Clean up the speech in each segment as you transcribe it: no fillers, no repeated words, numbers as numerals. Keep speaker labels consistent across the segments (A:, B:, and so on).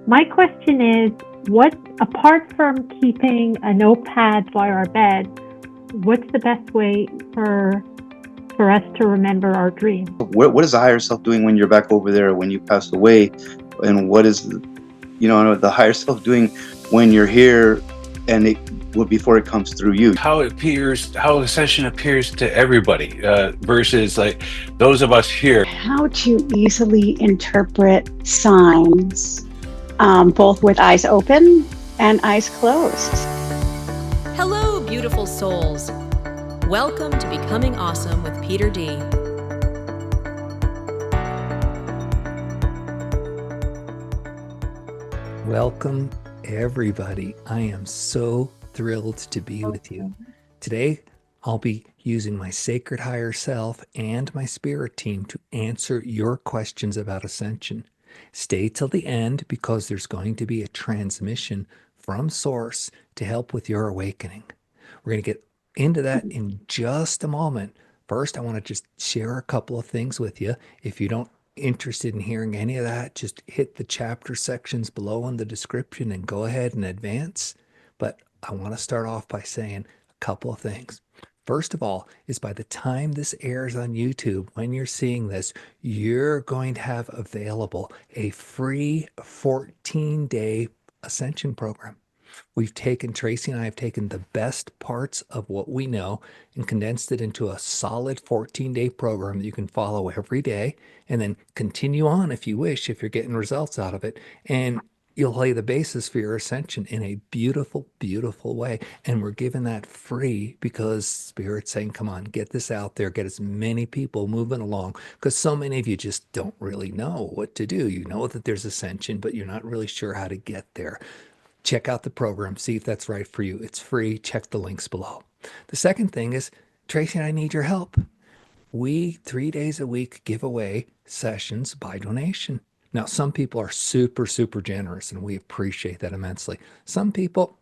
A: My question is, what, apart from keeping a notepad by our bed, what's the best way for us to remember our dreams?
B: What is the higher self doing when you're back over there, when you pass away? And what is, the higher self doing when you're here and before it comes through you?
C: How Ascension appears to everybody versus like those of us here.
D: How to easily interpret signs, both with eyes open and eyes closed.
E: Hello, beautiful souls. Welcome to Becoming Awesome with Peter D.
F: Welcome, everybody. I am so thrilled to be with you. Today, I'll be using my sacred higher self and my spirit team to answer your questions about Ascension. Stay till the end because there's going to be a transmission from Source to help with your awakening. We're going to get into that in just a moment. First, I want to just share a couple of things with you. If you don't interested in hearing any of that, just hit the chapter sections below in the description and go ahead and advance. But I want to start off by saying a couple of things. First of all, is by the time this airs on YouTube, when you're seeing this, you're going to have available a free 14-day Ascension program. Tracy and I have taken the best parts of what we know and condensed it into a solid 14-day program that you can follow every day and then continue on if you wish, if you're getting results out of it. And you'll lay the basis for your ascension in a beautiful, beautiful way. And we're giving that free because Spirit's saying, come on, get this out there, get as many people moving along, because so many of you just don't really know what to do. You know that there's ascension, but you're not really sure how to get there. Check out the program, see if that's right for you. It's free. Check the links below. The second thing is, Tracy and I need your help. We, 3 days a week, give away sessions by donation. Now, some people are super, super generous, and we appreciate that immensely. Some people,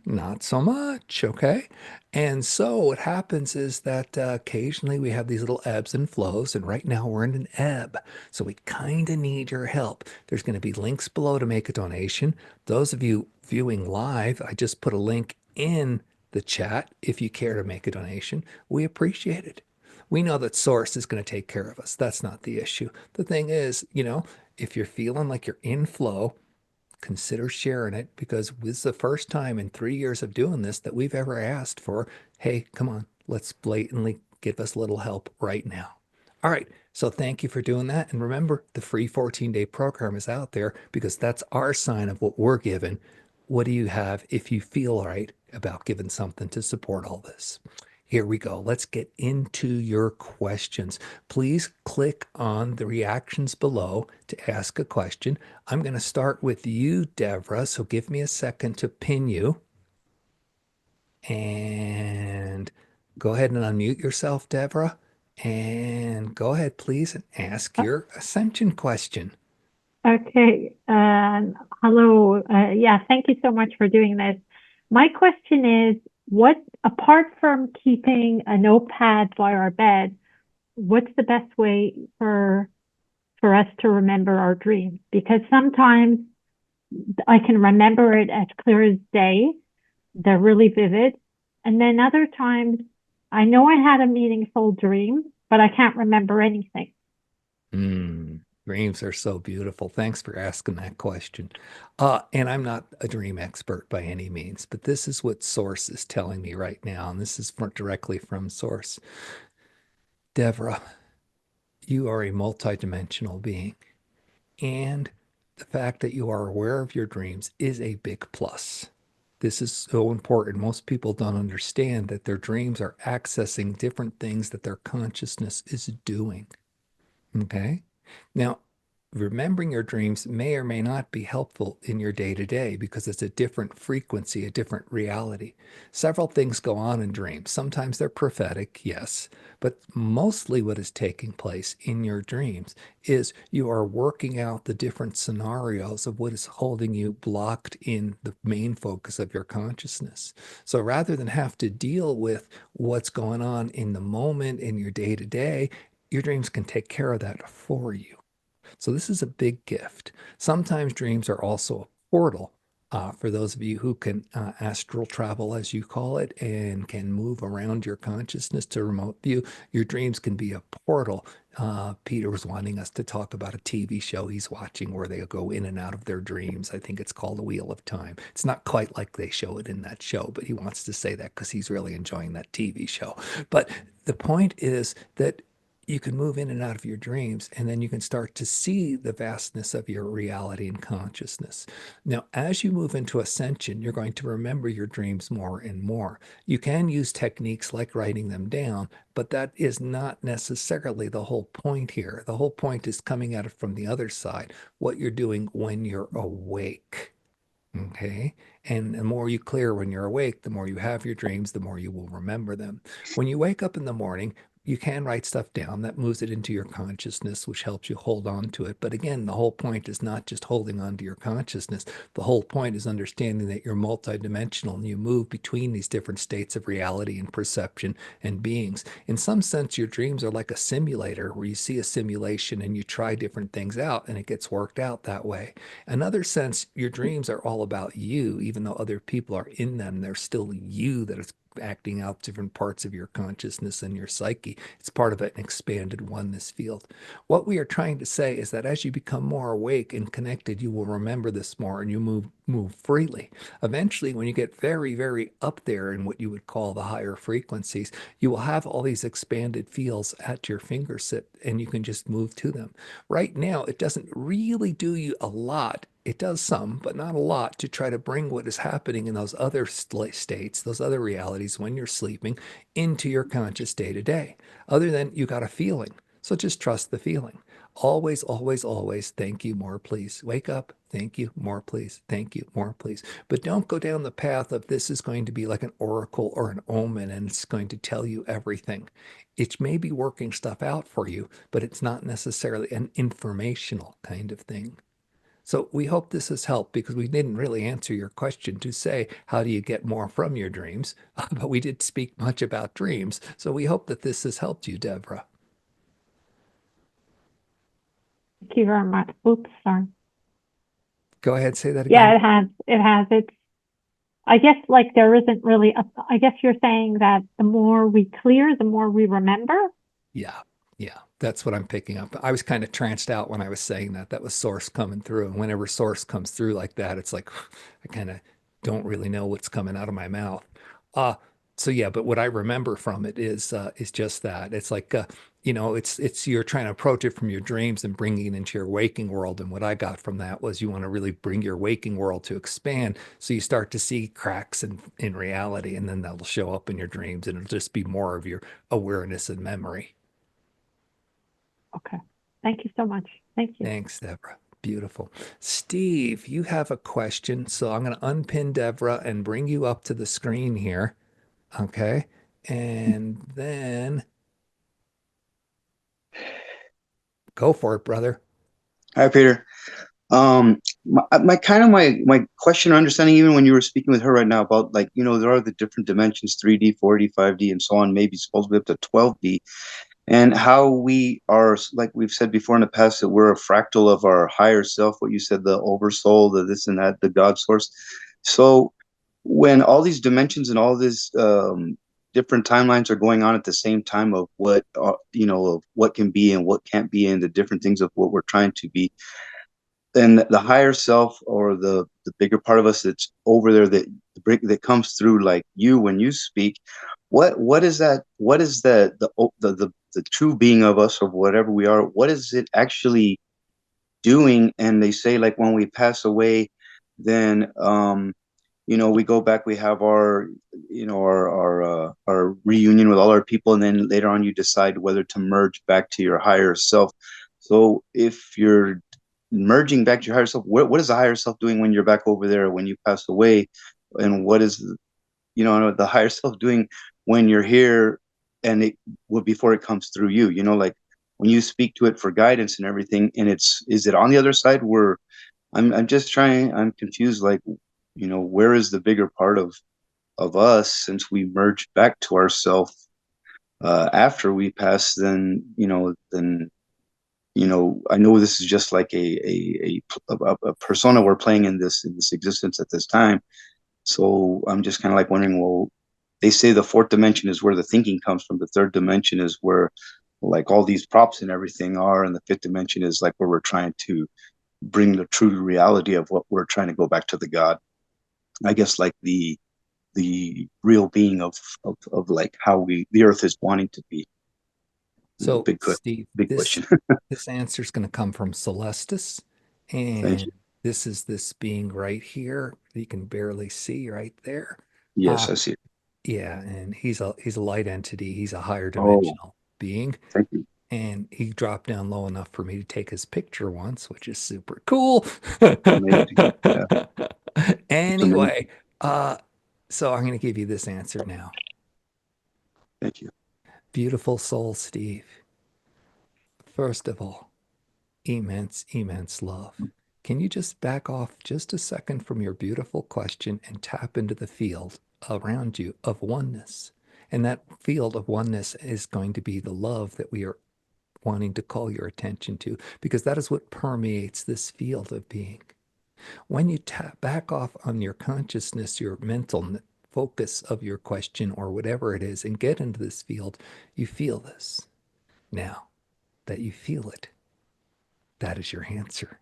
F: not so much, okay? And so what happens is that occasionally we have these little ebbs and flows, and right now we're in an ebb. So we kind of need your help. There's going to be links below to make a donation. Those of you viewing live, I just put a link in the chat if you care to make a donation. We appreciate it. We know that Source is going to take care of us. That's not the issue. The thing is, if you're feeling like you're in flow, consider sharing it, because this is the first time in 3 years of doing this that we've ever asked for, hey, come on, let's blatantly give us a little help right now. All right, so thank you for doing that. And remember, the free 14-day program is out there because that's our sign of what we're given. What do you have if you feel right about giving something to support all this? Here we go. Let's get into your questions. Please click on the reactions below to ask a question. I'm going to start with you, Devra, so give me a second to pin you. And go ahead and unmute yourself, Devra. And go ahead, please, and ask your Ascension question.
A: Okay. Hello. Yeah, thank you so much for doing this. My question is, what, apart from keeping a notepad by our bed, what's the best way for us to remember our dreams? Because sometimes I can remember it as clear as day. They're really vivid. And then other times I know I had a meaningful dream, but I can't remember anything.
F: Dreams are so beautiful. Thanks for asking that question. And I'm not a dream expert by any means, but this is what Source is telling me right now. And this is directly from Source. Devra, you are a multidimensional being. And the fact that you are aware of your dreams is a big plus. This is so important. Most people don't understand that their dreams are accessing different things that their consciousness is doing. Okay? Now, remembering your dreams may or may not be helpful in your day-to-day because it's a different frequency, a different reality. Several things go on in dreams. Sometimes they're prophetic, yes, but mostly what is taking place in your dreams is you are working out the different scenarios of what is holding you blocked in the main focus of your consciousness. So rather than have to deal with what's going on in the moment in your day-to-day, your dreams can take care of that for you. So this is a big gift. Sometimes dreams are also a portal. For those of you who can astral travel, as you call it, and can move around your consciousness to remote view, your dreams can be a portal. Peter was wanting us to talk about a TV show he's watching where they go in and out of their dreams. I think it's called The Wheel of Time. It's not quite like they show it in that show, but he wants to say that because he's really enjoying that TV show. But the point is that you can move in and out of your dreams, and then you can start to see the vastness of your reality and consciousness. Now, as you move into ascension, you're going to remember your dreams more and more. You can use techniques like writing them down, but that is not necessarily the whole point here. The whole point is coming at it from the other side, what you're doing when you're awake. Okay. And the more you clear when you're awake, the more you have your dreams, the more you will remember them. When you wake up in the morning, you can write stuff down that moves it into your consciousness, which helps you hold on to it. But again, the whole point is not just holding on to your consciousness. The whole point is understanding that you're multidimensional and you move between these different states of reality and perception and beings. In some sense, your dreams are like a simulator where you see a simulation and you try different things out and it gets worked out that way. Another sense, your dreams are all about you, even though other people are in them. They're still you that is acting out different parts of your consciousness and your psyche. It's part of an expanded oneness field. What we are trying to say is that as you become more awake and connected, you will remember this more and you move freely. Eventually, when you get very, very up there in what you would call the higher frequencies, you will have all these expanded fields at your fingertip and you can just move to them. Right now, it doesn't really do you a lot. It does some, but not a lot, to try to bring what is happening in those other states, those other realities when you're sleeping, into your conscious day to day. Other than you got a feeling. So just trust the feeling. Always, always, always, thank you, more, please. Wake up, thank you, more, please. Thank you, more, please. But don't go down the path of this is going to be like an oracle or an omen and it's going to tell you everything. It may be working stuff out for you, but it's not necessarily an informational kind of thing. So we hope this has helped because we didn't really answer your question to say, how do you get more from your dreams? But we did speak much about dreams. So we hope that this has helped you, Deborah.
A: Thank you very much. Oops, sorry.
F: Go ahead, say that
A: Yeah,
F: again.
A: it has. It's, I guess, like there isn't really, I guess you're saying that the more we clear, the more we remember.
F: Yeah. Yeah, that's what I'm picking up. I was kind of tranced out when I was saying that. That was source coming through. And whenever source comes through like that, it's like I kind of don't really know what's coming out of my mouth. Uh, so yeah, but what I remember from it is just that. It's like it's you're trying to approach it from your dreams and bringing it into your waking world. And what I got from that was you want to really bring your waking world to expand. So you start to see cracks in reality, and then that'll show up in your dreams, and it'll just be more of your awareness and memory.
A: Okay. Thank you so much. Thank you.
F: Thanks, Deborah. Beautiful. Steve, you have a question. So I'm going to unpin Deborah and bring you up to the screen here. Okay. And then go for it, brother.
B: Hi, Peter. My question or understanding, even when you were speaking with her right now about, like, there are the different dimensions, 3D, 4D, 5D, and so on, maybe supposedly up to 12D. And how we are, like we've said before in the past, that we're a fractal of our higher self, what you said, the oversoul, the this and that, the God source. So when all these dimensions and all these different timelines are going on at the same time of what, of what can be and what can't be, and the different things of what we're trying to be, then the higher self, or the bigger part of us that's over there, that comes through, like you when you speak, what is that? What is the true being of us, or whatever we are? What is it actually doing? And they say, like, when we pass away, then we go back, we have our our reunion with all our people, and then later on you decide whether to merge back to your higher self. So if you're merging back to your higher self, what is the higher self doing when you're back over there when you pass away? And what is the higher self doing when you're here, and before it comes through you, like when you speak to it for guidance and everything, and is it on the other side where I'm confused, like, where is the bigger part of us, since we merge back to ourself after we pass? Then I know this is just like a persona we're playing in this existence at this time. So I'm just kind of like wondering, well, they say the fourth dimension is where the thinking comes from. The third dimension is where like all these props and everything are, and the fifth dimension is like where we're trying to bring the true reality of what we're trying to go back to the God. I guess like the real being of like how the earth is wanting to be.
F: So,
B: Big
F: Steve,
B: big
F: this
B: question.
F: this answer is going to come from Celestis,
B: Thank
F: and
B: you.
F: this is this being right here. You can barely see right there.
B: Yes,
F: Uh,
B: I see it.
F: yeah, and he's a light entity. He's a higher
B: Oh,
F: dimensional being,
B: thank you.
F: and he dropped down low enough for me to take his picture once, which is super cool.
B: Amazing. Yeah, it's amazing.
F: Anyway, so I'm going to give you this answer now.
B: Thank you.
F: Beautiful soul, Steve. First of all, immense, immense love. Can you just back off just a second from your beautiful question and tap into the field around you of oneness? And that field of oneness is going to be the love that we are wanting to call your attention to, because that is what permeates this field of being. When you tap back off on your consciousness, your mental focus of your question or whatever it is, and get into this field, you feel this. Now that you feel it, that is your answer.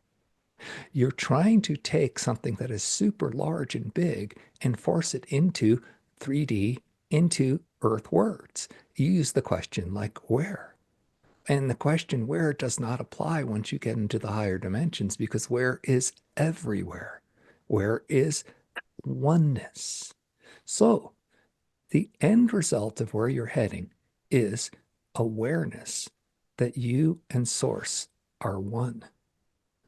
F: You're trying to take something that is super large and big and force it into 3D, into earth words. You use the question like where? And the question where does not apply once you get into the higher dimensions, because where is everywhere. Where is oneness. So the end result of where you're heading is awareness that you and source are one.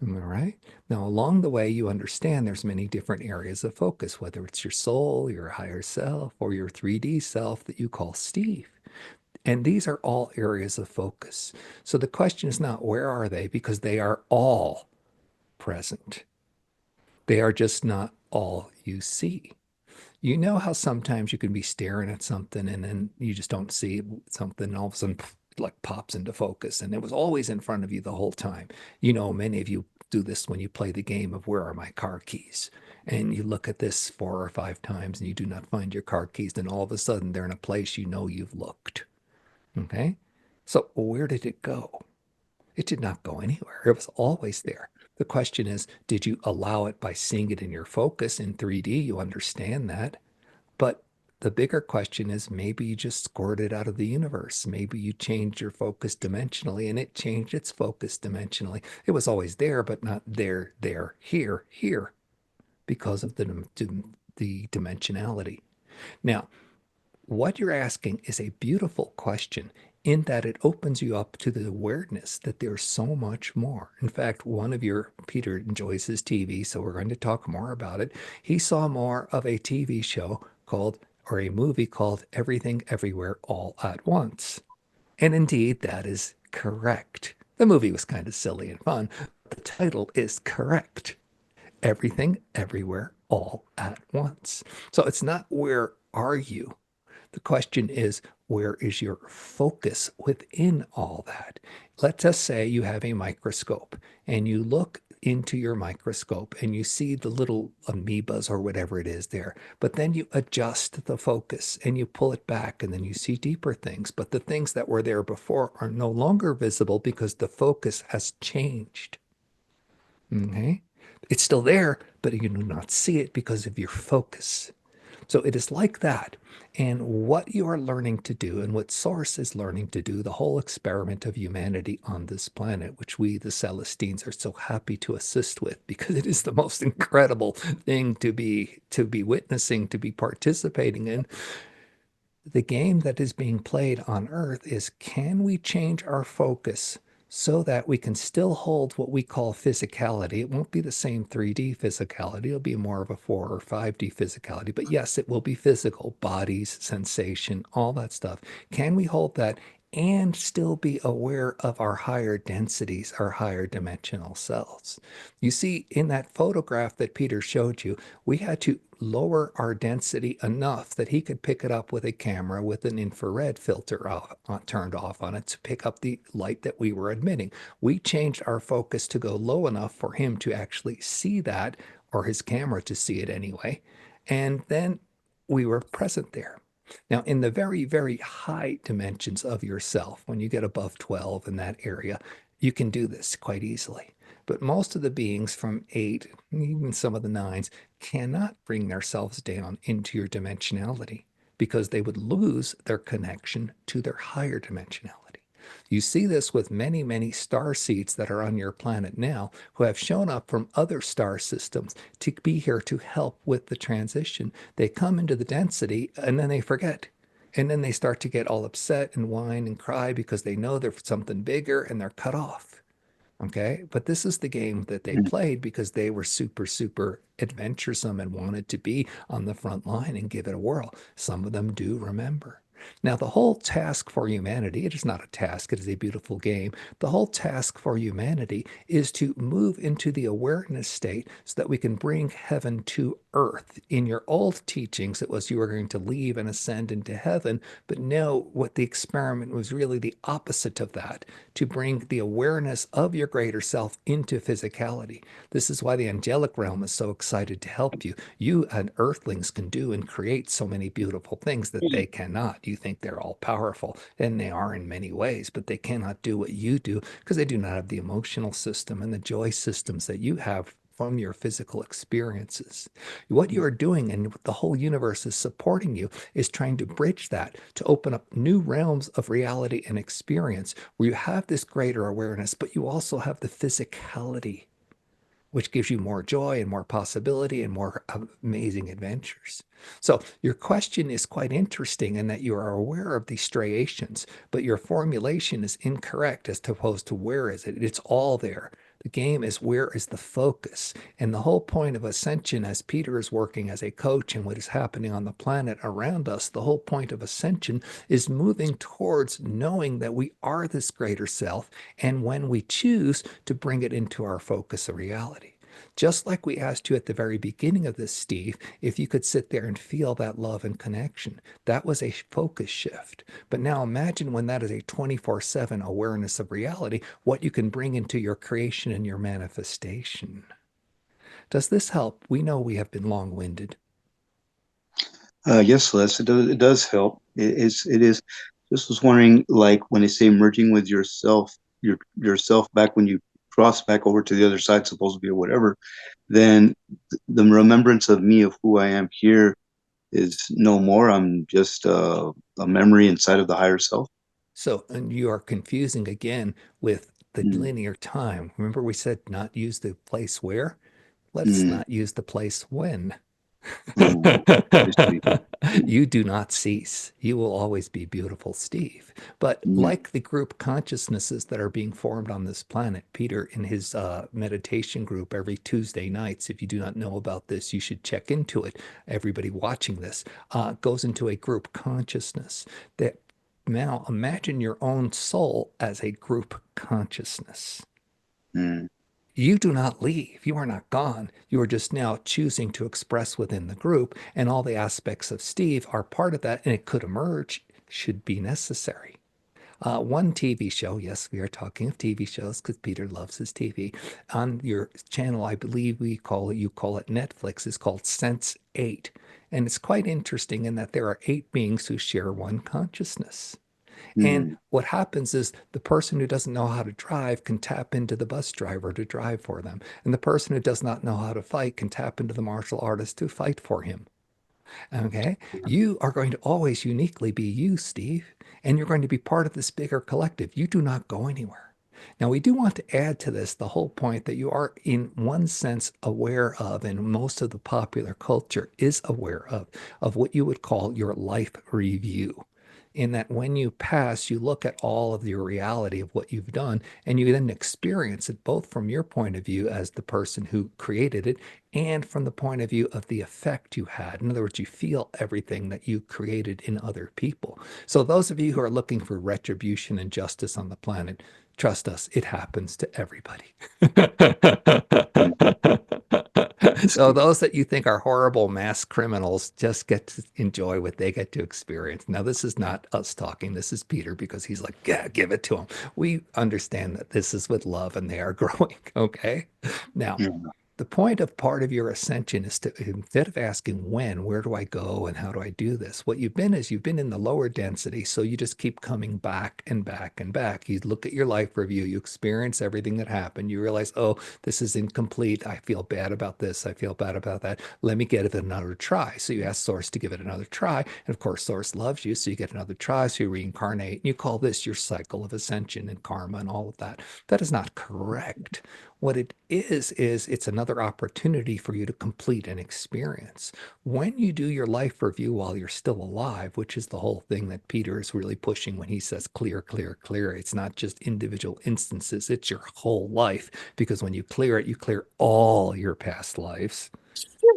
F: Am I right? Now, along the way, you understand there's many different areas of focus, whether it's your soul, your higher self, or your 3D self that you call Steve. And these are all areas of focus. So the question is not where are they, because they are all present. They are just not all you see. You know how sometimes you can be staring at something and then you just don't see something, and all of a sudden like pops into focus, and it was always in front of you the whole time. Many of you do this when you play the game of where are my car keys, and you look at this 4 or 5 times and you do not find your car keys, then all of a sudden they're in a place you've looked. Okay, so where did it go? It did not go anywhere. It was always there. The question is, did you allow it by seeing it in your focus in 3D? You understand that. But the bigger question is, maybe you just scored it out of the universe. Maybe you changed your focus dimensionally and it changed its focus dimensionally. It was always there, but not there, here, because of the dimensionality. Now, what you're asking is a beautiful question in that it opens you up to the awareness that there's so much more. In fact, Peter enjoys his TV, so we're going to talk more about it. He saw more of a TV show or a movie called Everything Everywhere All at Once. And indeed, that is correct. The movie was kind of silly and fun. The title is correct. Everything Everywhere All at Once. So it's not where are you? The question is, where is your focus within all that? Let's just say you have a microscope and you look into your microscope and you see the little amoebas or whatever it is there, but then you adjust the focus and you pull it back and then you see deeper things. But the things that were there before are no longer visible because the focus has changed. Okay? It's still there, but you do not see it because of your focus. So it is like that. And what you are learning to do and what Source is learning to do, the whole experiment of humanity on this planet, which we, the Celestines, are so happy to assist with, because it is the most incredible thing to be witnessing, to be participating in. The game that is being played on Earth is, can we change our focus so that we can still hold what we call physicality? It won't be the same 3D physicality. It'll be more of a 4 or 5D physicality. But yes, it will be physical, bodies, sensation, all that stuff. Can we hold that and still be aware of our higher densities, our higher dimensional selves. You see, in that photograph that Peter showed you, we had to lower our density enough that he could pick it up with a camera with an infrared filter turned off on it to pick up the light that we were emitting. We changed our focus to go low enough for him to actually see that, or his camera to see it anyway. And then we were present there. Now, in the very, very high dimensions of yourself, when you get above 12 in that area, you can do this quite easily. But most of the beings from 8, even some of the 9s, cannot bring themselves down into your dimensionality because they would lose their connection to their higher dimensionality. You see this with many, many star seeds that are on your planet now who have shown up from other star systems to be here to help with the transition. They come into the density and then they forget. And then they start to get all upset and whine and cry because they know they're something bigger and they're cut off. Okay. But this is the game that they played because they were super, super adventuresome and wanted to be on the front line and give it a whirl. Some of them do remember. Now, the whole task for humanity, it is not a task, it is a beautiful game. The whole task for humanity is to move into the awareness state so that we can bring heaven to earth. In your old teachings, it was you were going to leave and ascend into heaven, but now what the experiment was really the opposite of that, to bring the awareness of your greater self into physicality. This is why the angelic realm is so excited to help you. You and earthlings can do and create so many beautiful things that they cannot. You think they're all powerful, and they are in many ways, but they cannot do what you do because they do not have the emotional system and the joy systems that you have from your physical experiences. What you are doing, and the whole universe is supporting you, is trying to bridge that to open up new realms of reality and experience where you have this greater awareness, but you also have the physicality, which gives you more joy and more possibility and more amazing adventures. So your question is quite interesting in that you are aware of these striations, but your formulation is incorrect as opposed to where is it? It's all there. The game is where is the focus? And the whole point of Ascension, as Peter is working as a coach and what is happening on the planet around us, the whole point of Ascension is moving towards knowing that we are this greater self, and when we choose to bring it into our focus of reality. Just like we asked you at the very beginning of this, Steve, if you could sit there and feel that love and connection, that was a focus shift. But now imagine when that is a 24/7 awareness of reality, what you can bring into your creation and your manifestation. Does this help? We know we have been long-winded.
B: Yes, Les, it does help. It is. Just was wondering, like when they say merging with yourself, yourself back when you cross back over to the other side, supposedly or whatever, then the remembrance of me of who I am here is no more. I'm just a memory inside of the higher self.
F: So, and you are confusing again with the
B: Mm,
F: linear time. Remember we said not use the place where? Let's
B: mm,
F: not use the place when.
B: mm. I see.
F: You do not cease. You will always be beautiful, Steve. But
B: Mm,
F: like the group consciousnesses that are being formed on this planet, Peter, in his meditation group every Tuesday nights, if you do not know about this, you should check into it. Everybody watching this goes into a group consciousness. That now imagine your own soul as a group consciousness.
B: mm,
F: You do not leave. You are not gone. You are just now choosing to express within the group, and all the aspects of Steve are part of that, and it could emerge should be necessary. One TV show, yes, we are talking of TV shows because Peter loves his TV. On your channel, I believe you call it Netflix, is called Sense 8. And it's quite interesting in that there are 8 beings who share one consciousness. And
B: mm.
F: what happens is the person who doesn't know how to drive can tap into the bus driver to drive for them. And the person who does not know how to fight can tap into the martial artist to fight for him. Okay? You are going to always uniquely be you, Steve, and you're going to be part of this bigger collective. You do not go anywhere. Now, we do want to add to this the whole point that you are, in one sense, aware of, and most of the popular culture is aware of what you would call your life review. in that when you pass, you look at all of your reality of what you've done, and you then experience it both from your point of view as the person who created it and from the point of view of the effect you had. In other words, you feel everything that you created in other people. So those of you who are looking for retribution and justice on the planet, trust us, it happens to everybody. So those that you think are horrible mass criminals just get to enjoy what they get to experience. Now, this is not us talking. This is Peter, because he's like, yeah, give it to them. We understand that this is with love and they are growing. Okay. Now,
B: Yeah.
F: the point of part of your ascension is to, instead of asking when, where do I go and how do I do this? What you've been is you've been in the lower density. So you just keep coming back and back and back. You look at your life review, you experience everything that happened. You realize, oh, this is incomplete. I feel bad about this. I feel bad about that. Let me get it another try. So you ask Source to give it another try. And of course, Source loves you. So you get another try. So you reincarnate. And you call this your cycle of ascension and karma and all of that. That is not correct. What it is it's another opportunity for you to complete an experience. When you do your life review while you're still alive, which is the whole thing that Peter is really pushing when he says clear, clear, clear. It's not just individual instances, it's your whole life. Because when you clear it, you clear all your past lives.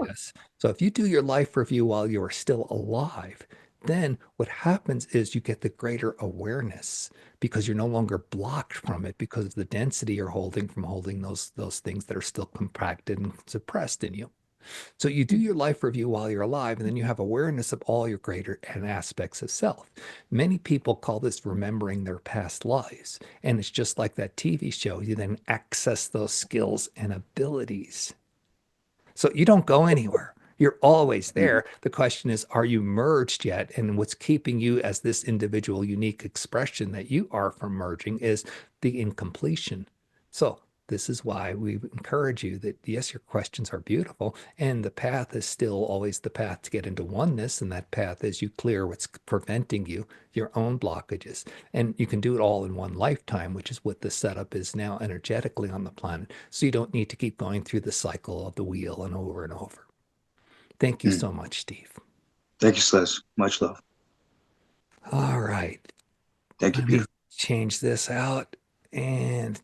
F: Yes. So if you do your life review while you are still alive, then what happens is you get the greater awareness because you're no longer blocked from it because of the density you're holding from holding those things that are still compacted and suppressed in you. So you do your life review while you're alive, and then you have awareness of all your greater and aspects of self. Many people call this remembering their past lives. And it's just like that TV show. You then access those skills and abilities. So you don't go anywhere. You're always there. The question is, are you merged yet? And what's keeping you as this individual unique expression that you are from merging is the incompletion. So this is why we encourage you that, yes, your questions are beautiful. And the path is still always the path to get into oneness. And that path is you clear what's preventing you, your own blockages. And you can do it all in one lifetime, which is what the setup is now energetically on the planet. So you don't need to keep going through the cycle of the wheel and over and over. Thank you so much, Steve.
B: Thank you, Sles. Much love.
F: All right.
B: Thank you,
F: Let me
B: Peter.
F: change this out. And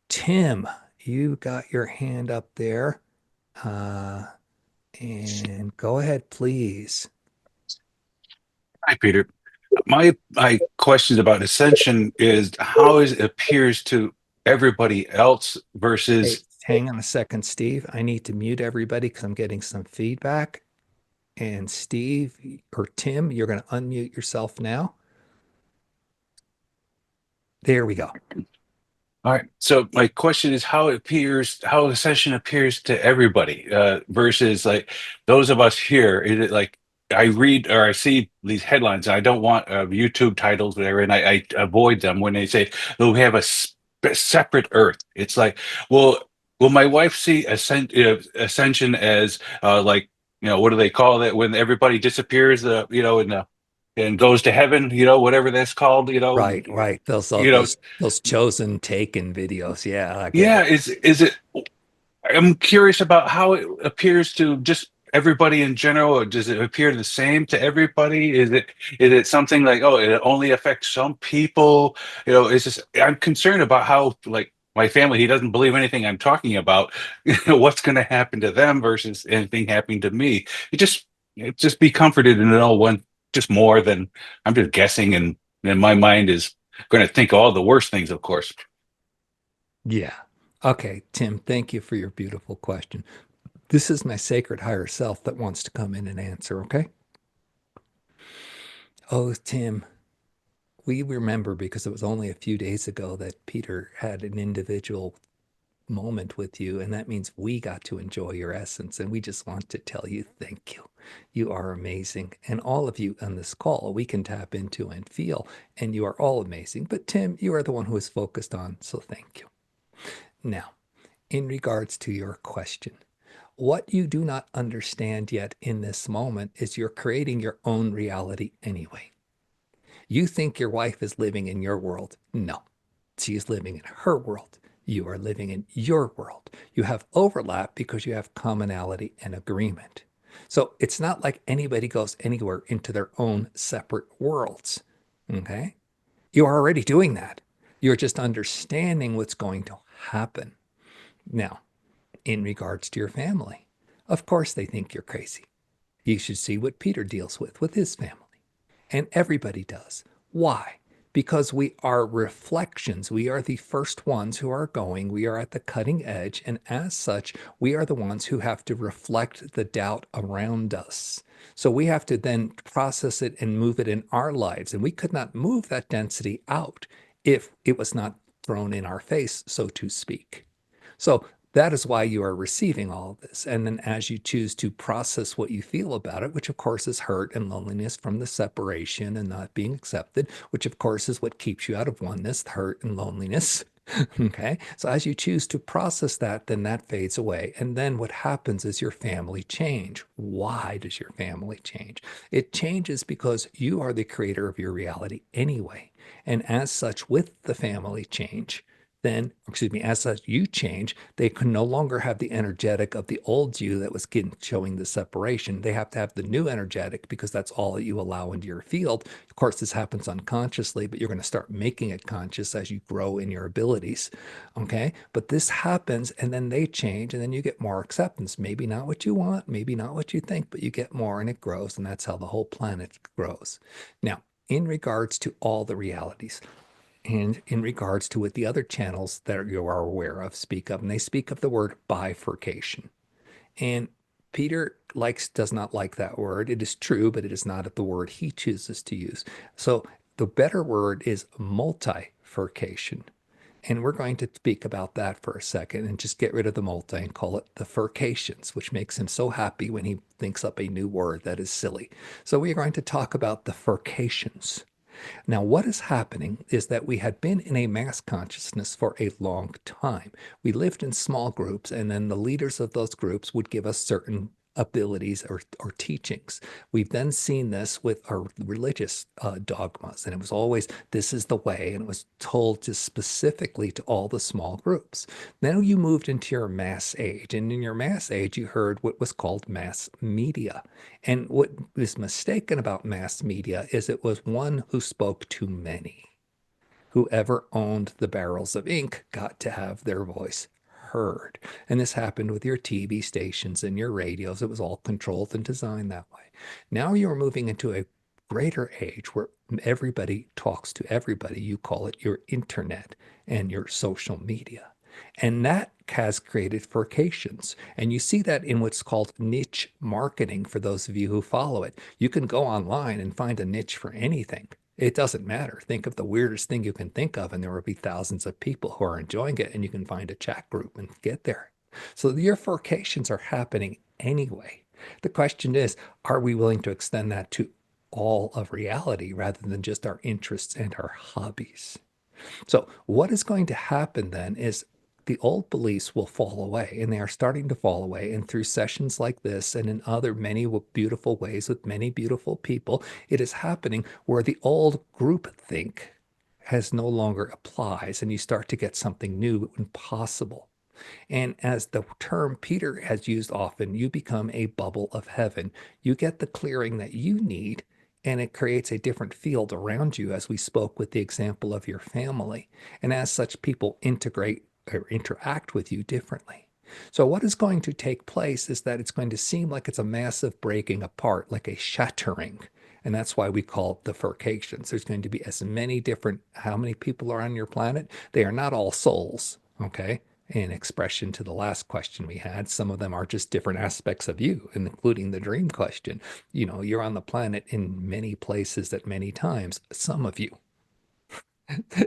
F: Tim, you got your hand up there. And go ahead, please.
C: Hi, Peter. My questions about Ascension is how it appears to everybody else
F: Hey,
C: versus
F: hang on a second, Steve. I need to mute everybody because I'm getting some feedback. And Steve or Tim, you're going to unmute yourself now. There we go.
C: all right. So my question is how Ascension appears to everybody versus like those of us here. Is it like I read or I see these headlines and I don't want YouTube titles, whatever, and I avoid them when they say, "Oh, we have a separate Earth." It's like, well, will my wife see Ascension as like what do they call that when everybody disappears? In the and goes to heaven, whatever that's called,
F: Right, right. Those
C: you know,
F: those chosen taken videos. Yeah, I get
C: yeah,
F: it.
C: is it I'm curious about how it appears to just everybody in general, or does it appear the same to everybody? Is it something like, oh, it only affects some people? It's just I'm concerned about how like my family, he doesn't believe anything I'm talking about, what's gonna happen to them versus anything happening to me. It just be comforted to know one just more than I'm just guessing and my mind is gonna think all the worst things, of course.
F: Yeah. Okay, Tim, thank you for your beautiful question. This is my sacred higher self that wants to come in and answer, okay? Oh, Tim, we remember because it was only a few days ago that Peter had an individual moment with you, and that means we got to enjoy your essence. And we just want to tell you thank you. You are amazing. And all of you on this call, we can tap into and feel, and you are all amazing. But Tim, you are the one who is focused on, so thank you. Now, in regards to your question, what you do not understand yet in this moment is you're creating your own reality anyway. You think your wife is living in your world. No, she is living in her world. You are living in your world. You have overlap because you have commonality and agreement. So it's not like anybody goes anywhere into their own separate worlds. Okay. You're already doing that. You're just understanding what's going to happen. Now, in regards to your family, of course they think you're crazy. You should see what Peter deals with his family. And everybody does. Why? Because we are reflections. We are the first ones who are going. We are at the cutting edge. And as such, we are the ones who have to reflect the doubt around us. So we have to then process it and move it in our lives. And we could not move that density out if it was not thrown in our face, so to speak. So that is why you are receiving all of this. And then as you choose to process what you feel about it, which of course is hurt and loneliness from the separation and not being accepted, which of course is what keeps you out of oneness, hurt and loneliness. Okay. So as you choose to process that, then that fades away. And then what happens is your family change. Why does your family change? It changes because you are the creator of your reality anyway. And as such, with the family change, then, as such, you change, they can no longer have the energetic of the old you that was showing the separation. They have to have the new energetic because that's all that you allow into your field. Of course, this happens unconsciously, but you're going to start making it conscious as you grow in your abilities. Okay. But this happens and then they change and then you get more acceptance. Maybe not what you want, maybe not what you think, but you get more and it grows. And that's how the whole planet grows. Now, in regards to all the realities, and in regards to what the other channels that you are aware of speak of, and they speak of the word bifurcation. And Peter does not like that word. It is true, but it is not the word he chooses to use. So the better word is multifurcation. And we're going to speak about that for a second and just get rid of the multi and call it the furcations, which makes him so happy when he thinks up a new word that is silly. So we are going to talk about the furcations. Now, what is happening is that we had been in a mass consciousness for a long time. We lived in small groups, and then the leaders of those groups would give us certain abilities or teachings. We've then seen this with our religious dogmas, and it was always, this is the way, and it was told just specifically to all the small groups. Then you moved into your mass age, and in your mass age, you heard what was called mass media. And what is mistaken about mass media is it was one who spoke to many. Whoever owned the barrels of ink got to have their voice heard. And this happened with your TV stations and your radios. It was all controlled and designed that way. Now you're moving into a greater age where everybody talks to everybody. You call it your internet and your social media. And that has created furcations. And you see that in what's called niche marketing for those of you who follow it. You can go online and find a niche for anything. It doesn't matter. Think of the weirdest thing you can think of, and there will be thousands of people who are enjoying it, and you can find a chat group and get there. So your furcations are happening anyway. The question is, are we willing to extend that to all of reality rather than just our interests and our hobbies? So what is going to happen then is the old beliefs will fall away, and they are starting to fall away. And through sessions like this and in other many beautiful ways with many beautiful people, it is happening where the old groupthink has no longer applies, and you start to get something new and possible. And as the term Peter has used often, you become a bubble of heaven. You get the clearing that you need, and it creates a different field around you, as we spoke with the example of your family. And as such, people integrate or interact with you differently. So what is going to take place is that it's going to seem like it's a massive breaking apart, like a shattering. And that's why we call it the furcations. There's going to be as many different, how many people are on your planet? They are not all souls, okay? In expression to the last question we had, some of them are just different aspects of you, including the dream question. You know, you're on the planet in many places at many times, some of you.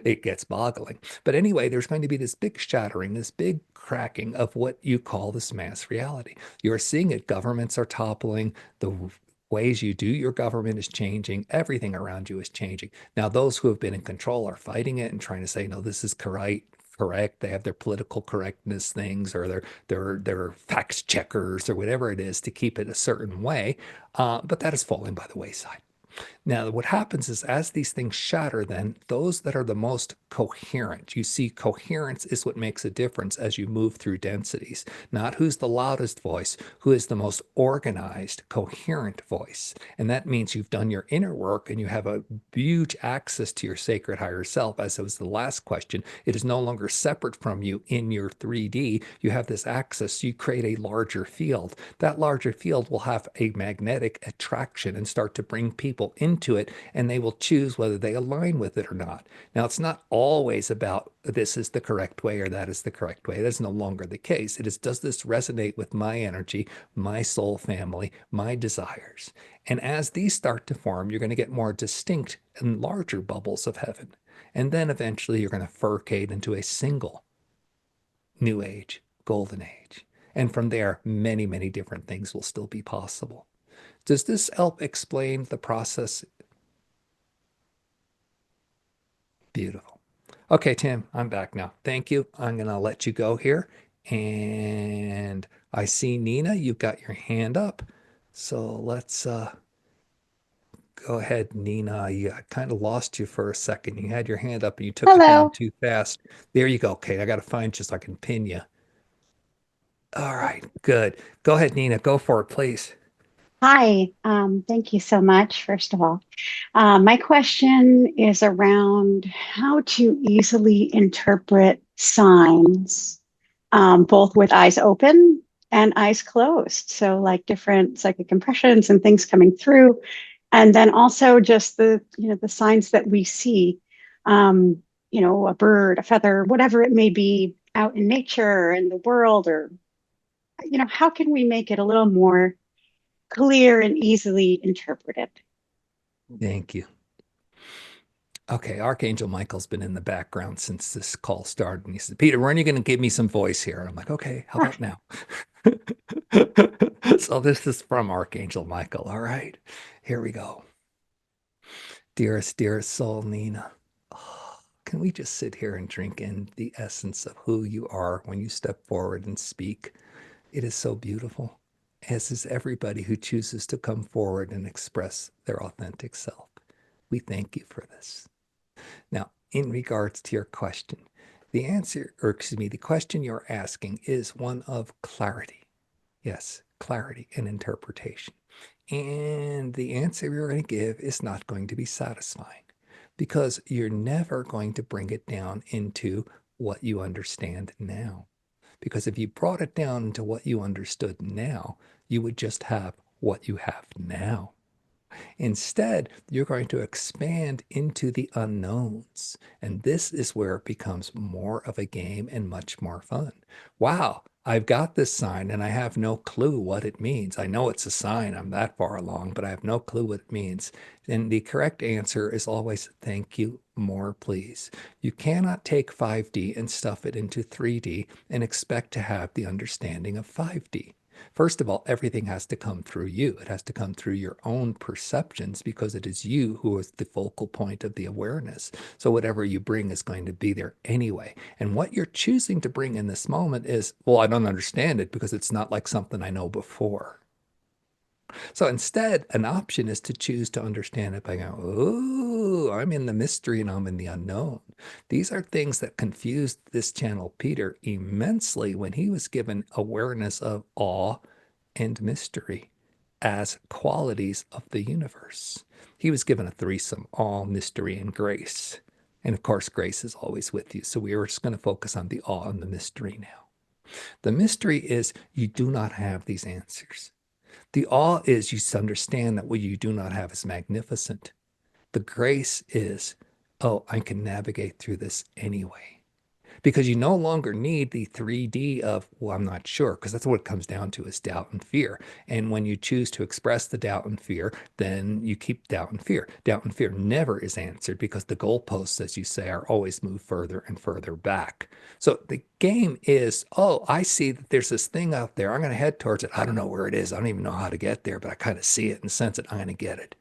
F: It gets boggling. But anyway, there's going to be this big shattering, this big cracking of what you call this mass reality. You're seeing it. Governments are toppling. The ways you do your government is changing. Everything around you is changing. Now, those who have been in control are fighting it and trying to say, no, this is correct. They have their political correctness things, or their fact checkers or whatever it is to keep it a certain way. But that is falling by the wayside. Now, what happens is as these things shatter, then those that are the most coherent, you see, coherence is what makes a difference as you move through densities, not who's the loudest voice, who is the most organized, coherent voice. And that means you've done your inner work and you have a huge access to your sacred higher self. As was the last question, it is no longer separate from you in your 3D. You have this access, you create a larger field. That larger field will have a magnetic attraction and start to bring people into it, and they will choose whether they align with it or not. Now, it's not always about this is the correct way or that is the correct way. That's no longer the case. It is, does this resonate with my energy, my soul family, my desires? And as these start to form, you're going to get more distinct and larger bubbles of heaven. And then eventually you're going to furcate into a single new age, golden age. And from there, many, many different things will still be possible. Does this help explain the process? Beautiful. Okay, Tim, I'm back now. Thank you. I'm going to let you go here. And I see Nina, you've got your hand up. So let's go ahead, Nina. I kind of lost you for a second. You had your hand up and you took it down
D: Hello.
F: too fast. There you go. Okay, I got to find you so I can pin you. All right, good. Go ahead, Nina. Go for it, please.
D: Hi. Thank you so much, first of all. My question is around how to easily interpret signs, both with eyes open and eyes closed. So like different psychic impressions and things coming through. And then also just the signs that we see, a bird, a feather, whatever it may be out in nature, in the world, or, how can we make it a little more clear and easily interpreted?
F: Thank you. Okay, Archangel Michael's been in the background since this call started. And he said, Peter, when are you going to give me some voice here? I'm like, okay, how about now? So this is from Archangel Michael. All right, here we go. Dearest, dearest soul, Nina, can we just sit here and drink in the essence of who you are when you step forward and speak? It is so beautiful, as is everybody who chooses to come forward and express their authentic self. We thank you for this. Now, in regards to your question, the answer, or excuse me, the question you're asking is one of clarity. Yes, clarity and interpretation. And the answer you're going to give is not going to be satisfying because you're never going to bring it down into what you understand now. Because if you brought it down into what you understood now, you would just have what you have now. Instead, you're going to expand into the unknowns. And this is where it becomes more of a game and much more fun. Wow, I've got this sign and I have no clue what it means. I know it's a sign, I'm that far along, but I have no clue what it means. And the correct answer is always, thank you, more please. You cannot take 5D and stuff it into 3D and expect to have the understanding of 5D. First of all, everything has to come through you. It has to come through your own perceptions because it is you who is the focal point of the awareness. So whatever you bring is going to be there anyway. And what you're choosing to bring in this moment is, well, I don't understand it because it's not like something I know before. So instead, an option is to choose to understand it by going, oh, I'm in the mystery and I'm in the unknown. These are things that confused this channel, Peter, immensely when he was given awareness of awe and mystery as qualities of the universe. He was given a threesome, awe, mystery, and grace. And of course, grace is always with you. So we are just going to focus on the awe and the mystery now. The mystery is you do not have these answers. The awe is you understand that what you do not have is magnificent. The grace is, oh, I can navigate through this anyway. Because you no longer need the 3D of, well, I'm not sure, because that's what it comes down to is doubt and fear. And when you choose to express the doubt and fear, then you keep doubt and fear. Doubt and fear never is answered because the goalposts, as you say, are always moved further and further back. So the game is, oh, I see that there's this thing out there. I'm going to head towards it. I don't know where it is. I don't even know how to get there, but I kind of see it and sense it. I'm going to get it.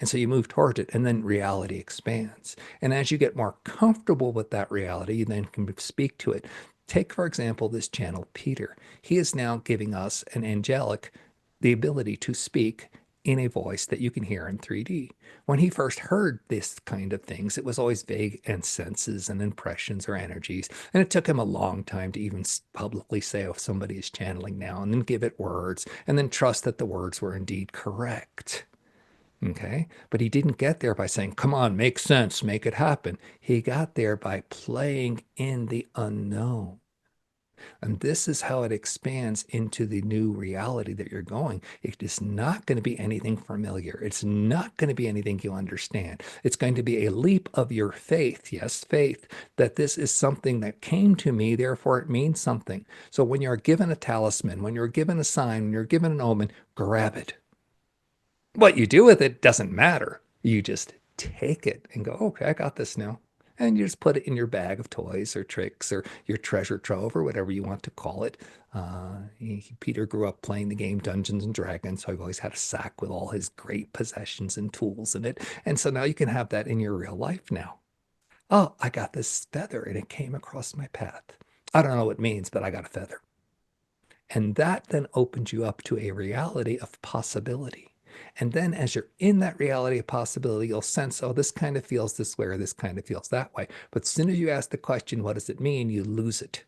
F: And so you move towards it, and then reality expands. And as you get more comfortable with that reality, you then can speak to it. Take, for example, this channel, Peter. He is now giving us an angelic the ability to speak in a voice that you can hear in 3D. When he first heard this kind of things, it was always vague and senses and impressions or energies. And it took him a long time to even publicly say, oh, somebody is channeling now, and then give it words, and then trust that the words were indeed correct. Okay. But he didn't get there by saying, come on, make sense, make it happen. He got there by playing in the unknown. And this is how it expands into the new reality that you're going. It is not going to be anything familiar. It's not going to be anything you understand. It's going to be a leap of your faith. Yes, faith, that this is something that came to me, therefore it means something. So when you're given a talisman, when you're given a sign, when you're given an omen, grab it. What you do with it doesn't matter. You just take it and go, okay, I got this now. And you just put it in your bag of toys or tricks or your treasure trove or whatever you want to call it. Peter grew up playing the game Dungeons and Dragons, so I've always had a sack with all his great possessions and tools in it. And so now you can have that in your real life now. Oh, I got this feather and it came across my path. I don't know what it means, but I got a feather. And that then opens you up to a reality of possibility. And then as you're in that reality of possibility, you'll sense, oh, this kind of feels this way or this kind of feels that way. But as soon as you ask the question, what does it mean? You lose it.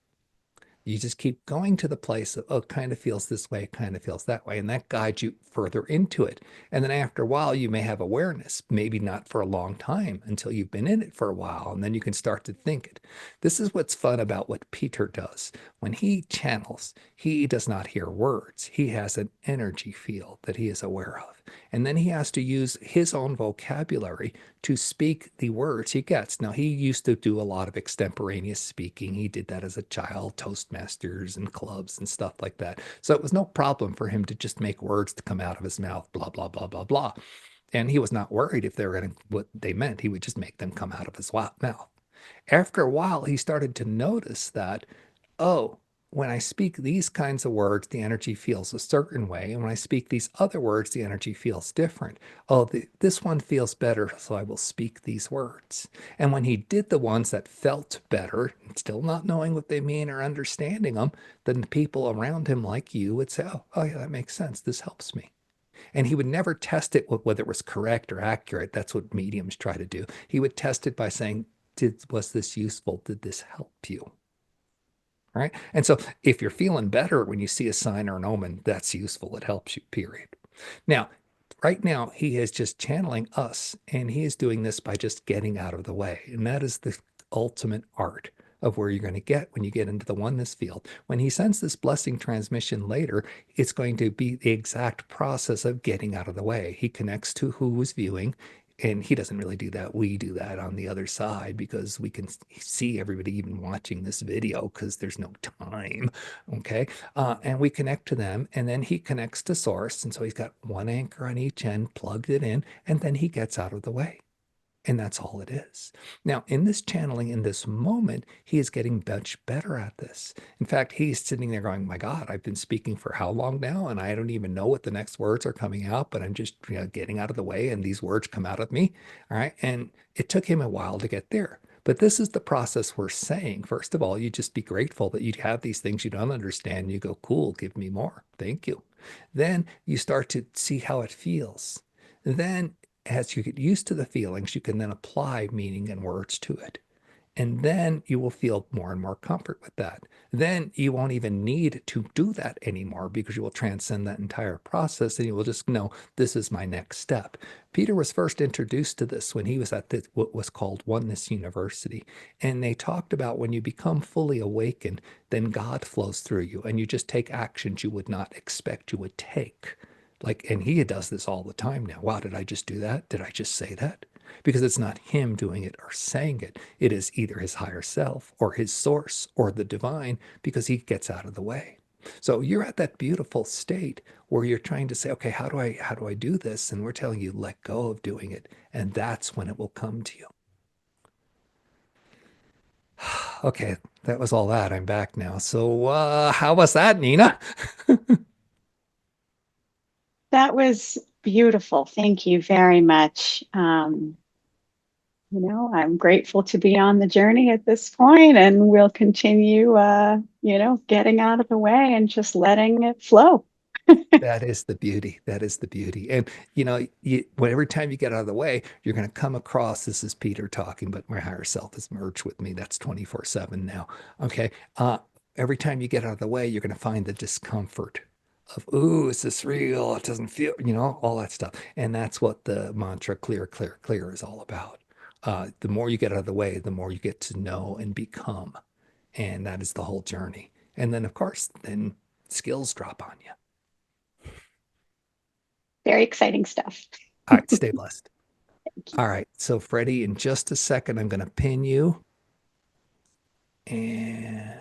F: You just keep going to the place of, oh, it kind of feels this way, it kind of feels that way. And that guides you further into it. And then after a while, you may have awareness, maybe not for a long time until you've been in it for a while. And then you can start to think it. This is what's fun about what Peter does. When he channels, he does not hear words. He has an energy field that he is aware of. And then he has to use his own vocabulary to speak the words he gets. Now, he used to do a lot of extemporaneous speaking. He did that as a child, Toastmasters and clubs and stuff like that. So it was no problem for him to just make words to come out of his mouth, blah, blah, blah, blah, blah. And he was not worried if they were going to, what they meant. He would just make them come out of his mouth. After a while, he started to notice that, oh, when I speak these kinds of words, the energy feels a certain way. And when I speak these other words, the energy feels different. Oh, this one feels better, so I will speak these words. And when he did the ones that felt better, still not knowing what they mean or understanding them, then the people around him, like you, would say, oh yeah, that makes sense. This helps me. And he would never test it whether it was correct or accurate. That's what mediums try to do. He would test it by saying, was this useful? Did this help you? Right? And so if you're feeling better when you see a sign or an omen, that's useful. It helps you, period. Now, right now, he is just channeling us, and he is doing this by just getting out of the way. And that is the ultimate art of where you're going to get when you get into the oneness field. When he sends this blessing transmission later, it's going to be the exact process of getting out of the way. He connects to who is viewing. And he doesn't really do that. We do that on the other side because we can see everybody even watching this video because there's no time. Okay. And we connect to them, and then he connects to source. And so he's got one anchor on each end, plugged it in, and then he gets out of the way. And that's all it is. Now, in this channeling, in this moment, he is getting much better at this. In fact, he's sitting there going, my God, I've been speaking for how long now? And I don't even know what the next words are coming out, but I'm just getting out of the way and these words come out of me. All right. And it took him a while to get there. But this is the process we're saying. First of all, you just be grateful that you have these things you don't understand. You go, cool, give me more. Thank you. Then you start to see how it feels. Then as you get used to the feelings, you can then apply meaning and words to it. And then you will feel more and more comfort with that. Then you won't even need to do that anymore because you will transcend that entire process and you will just know this is my next step. Peter was first introduced to this when he was at what was called Oneness University. And they talked about when you become fully awakened, then God flows through you and you just take actions you would not expect you would take. And he does this all the time now. Wow, did I just do that? Did I just say that? Because it's not him doing it or saying it. It is either his higher self or his source or the divine because he gets out of the way. So you're at that beautiful state where you're trying to say, okay, how do I do this? And we're telling you, let go of doing it. And that's when it will come to you. Okay, that was all that. I'm back now. So how was that, Nina?
D: That was beautiful. Thank you very much. I'm grateful to be on the journey at this point, and we'll continue, getting out of the way and just letting it flow.
F: That is the beauty. That is the beauty. And every time you get out of the way, you're going to come across, this is Peter talking, but my higher self is merged with me. That's 24/7 now. Okay. Every time you get out of the way, you're going to find the discomfort of, ooh, is this real? It doesn't feel, all that stuff. And that's what the mantra clear, clear, clear is all about. The more you get out of the way, the more you get to know and become. And that is the whole journey. And then, of course, then skills drop on you.
D: Very exciting stuff.
F: All right, stay blessed. All right, so Freddie, in just a second, I'm going to pin you. And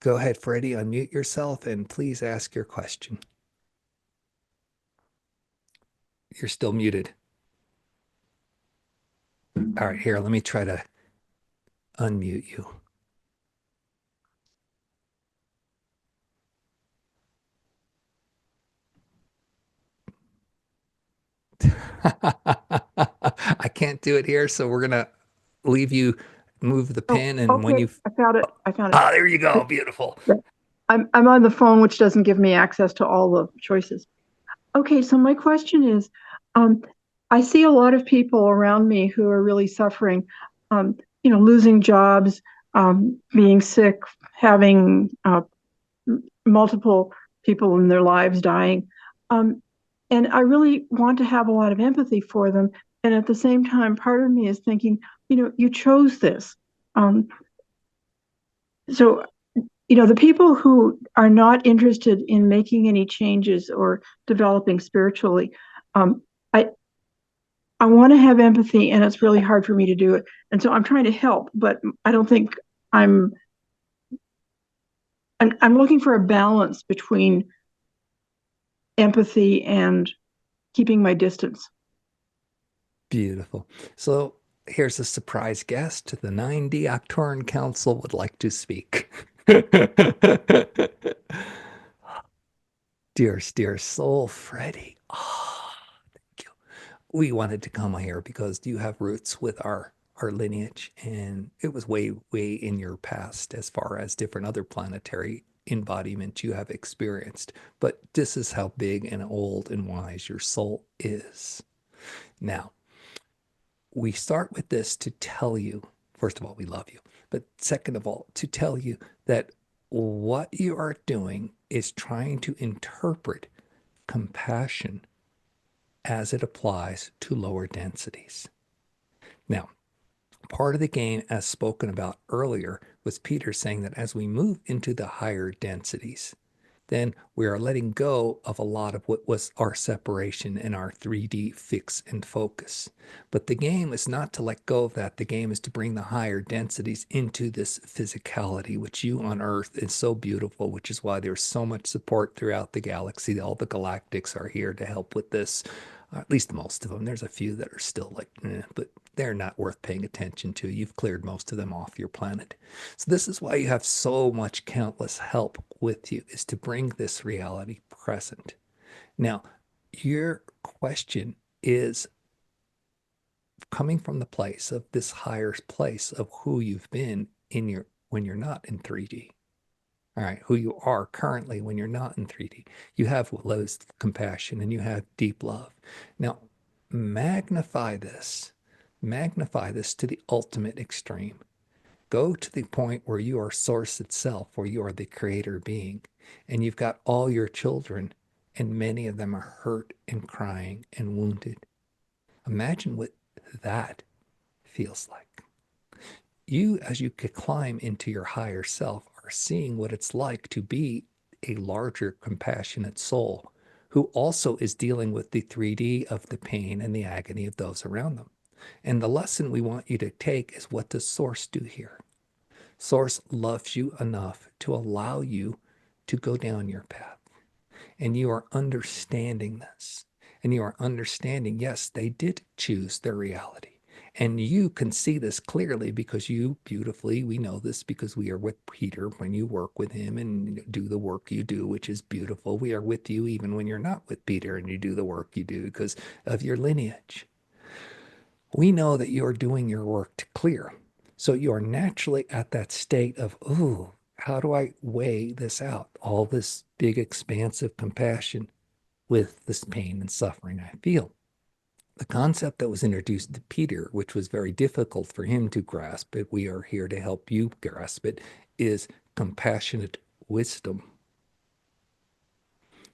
F: go ahead, Freddie, unmute yourself and please ask your question. You're still muted. All right, here, let me try to unmute you. I can't do it here, so we're going to leave you move the pin, and
G: okay.
F: when you
G: I found it.
F: Ah, there you go. Beautiful.
G: I'm on the phone, which doesn't give me access to all the choices. Okay, so my question is, I see a lot of people around me who are really suffering, losing jobs, being sick, having multiple people in their lives dying. And I really want to have a lot of empathy for them. And at the same time, part of me is thinking, you chose this. So the people who are not interested in making any changes or developing spiritually, I want to have empathy, and it's really hard for me to do it. And so I'm trying to help, but I don't think I'm looking for a balance between empathy and keeping my distance.
F: Beautiful. So here's a surprise guest. The 9D Octoran Council would like to speak. Dear soul, Freddie. Oh, thank you. We wanted to come here because you have roots with our lineage, and it was way in your past as far as different other planetary embodiments you have experienced. But this is how big and old and wise your soul is. Now, we start with this to tell you, first of all, we love you. But second of all, to tell you that what you are doing is trying to interpret compassion as it applies to lower densities. Now, part of the game, as spoken about earlier, was Peter saying that as we move into the higher densities, then we are letting go of a lot of what was our separation and our 3D fix and focus. But the game is not to let go of that. The game is to bring the higher densities into this physicality, which you on Earth is so beautiful, which is why there's so much support throughout the galaxy. All the galactics are here to help with this, at least most of them. There's a few that are still like, but they're not worth paying attention to. You've cleared most of them off your planet. So this is why you have so much countless help with you, is to bring this reality present. Now, your question is coming from the place of this higher place of who you've been when you're not in 3D. All right, who you are currently when you're not in 3D. You have low compassion and you have deep love. Now, magnify this to the ultimate extreme. Go to the point where you are source itself, where you are the creator being, and you've got all your children, and many of them are hurt and crying and wounded. Imagine what that feels like. You, as you could climb into your higher self, are seeing what it's like to be a larger, compassionate soul who also is dealing with the 3D of the pain and the agony of those around them. And the lesson we want you to take is, what does Source do here? Source loves you enough to allow you to go down your path. And you are understanding this. And you are understanding, yes, they did choose their reality. And you can see this clearly because you beautifully, we know this because we are with Peter when you work with him and do the work you do, which is beautiful. We are with you even when you're not with Peter and you do the work you do because of your lineage. We know that you're doing your work to clear. So you are naturally at that state of, ooh, how do I weigh this out? All this big, expansive compassion with this pain and suffering I feel. The concept that was introduced to Peter, which was very difficult for him to grasp, but we are here to help you grasp it, is compassionate wisdom.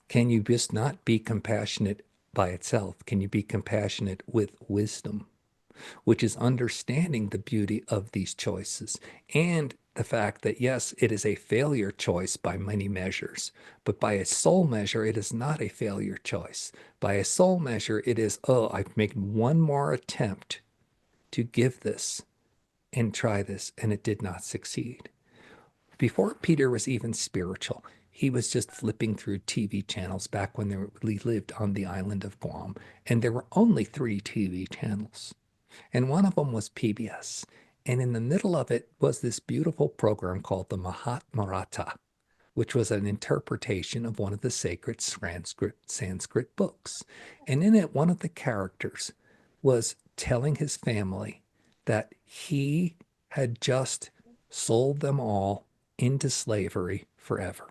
F: Can you just not be compassionate by itself? Can you be compassionate with wisdom, which is understanding the beauty of these choices and the fact that, yes, it is a failure choice by many measures, but by a soul measure, it is not a failure choice. By a soul measure, it is, oh, I've made one more attempt to give this and try this, and it did not succeed. Before Peter was even spiritual, he was just flipping through TV channels back when we lived on the island of Guam, and there were only 3 TV channels. And one of them was PBS. And in the middle of it was this beautiful program called the Mahabharata, which was an interpretation of one of the sacred Sanskrit books. And in it, one of the characters was telling his family that he had just sold them all into slavery forever.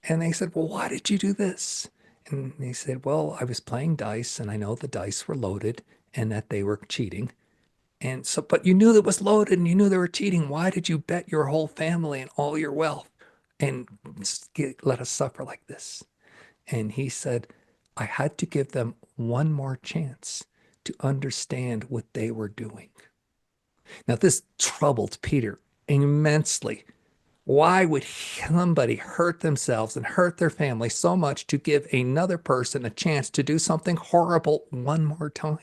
F: And they said, well, why did you do this? And he said, well, I was playing dice and I know the dice were loaded and that they were cheating. And so, but you knew it was loaded and you knew they were cheating. Why did you bet your whole family and all your wealth and let us suffer like this? And he said, I had to give them one more chance to understand what they were doing. Now, this troubled Peter immensely. Why would somebody hurt themselves and hurt their family so much to give another person a chance to do something horrible one more time?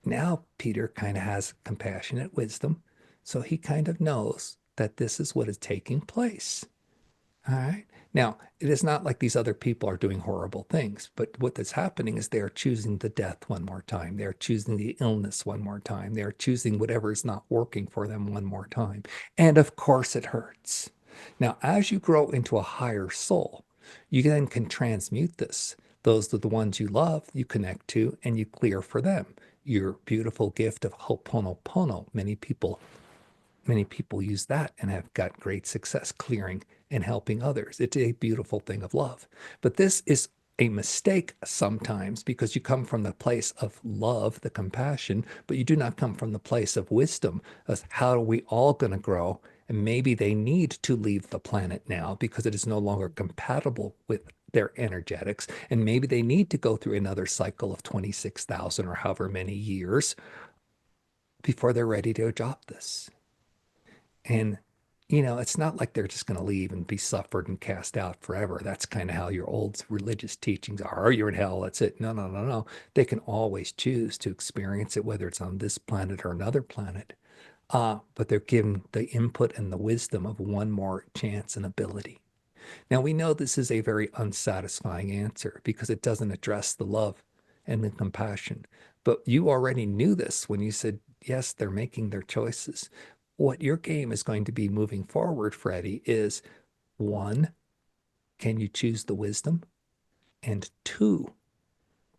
F: Now, Peter kind of has compassionate wisdom, so he kind of knows that this is what is taking place. All right. Now, it is not like these other people are doing horrible things, but what is happening is they are choosing the death one more time. They are choosing the illness one more time. They are choosing whatever is not working for them one more time. And of course, it hurts. Now, as you grow into a higher soul, you then can transmute this. Those are the ones you love, you connect to, and you clear for them. Your beautiful gift of Ho'oponopono. Many people use that and have got great success clearing and helping others. It's a beautiful thing of love. But this is a mistake sometimes because you come from the place of love, the compassion, but you do not come from the place of wisdom as how are we all going to grow? And maybe they need to leave the planet now because it is no longer compatible with their energetics. And maybe they need to go through another cycle of 26,000 or however many years before they're ready to adopt this. And, it's not like they're just going to leave and be suffered and cast out forever. That's kind of how your old religious teachings are. Oh, you're in hell. That's it. No. They can always choose to experience it, whether it's on this planet or another planet. But they're given the input and the wisdom of one more chance and ability. Now, we know this is a very unsatisfying answer because it doesn't address the love and the compassion. But you already knew this when you said, yes, they're making their choices. What your game is going to be moving forward, Freddie, is 1, can you choose the wisdom? And 2,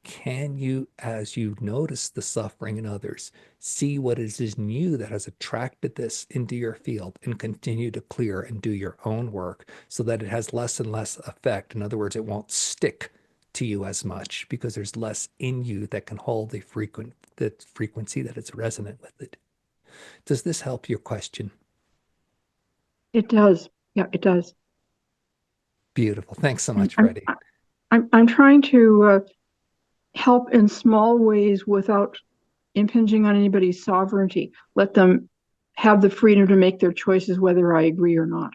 F: can you, as you notice the suffering in others, see what it is in you that has attracted this into your field and continue to clear and do your own work so that it has less and less effect? In other words, it won't stick to you as much because there's less in you that can hold the frequency that is resonant with it. Does this help your question?
G: It does. Yeah, it does.
F: Beautiful. Thanks so much, Freddie.
G: I'm trying to help in small ways without impinging on anybody's sovereignty. Let them have the freedom to make their choices, whether I agree or not.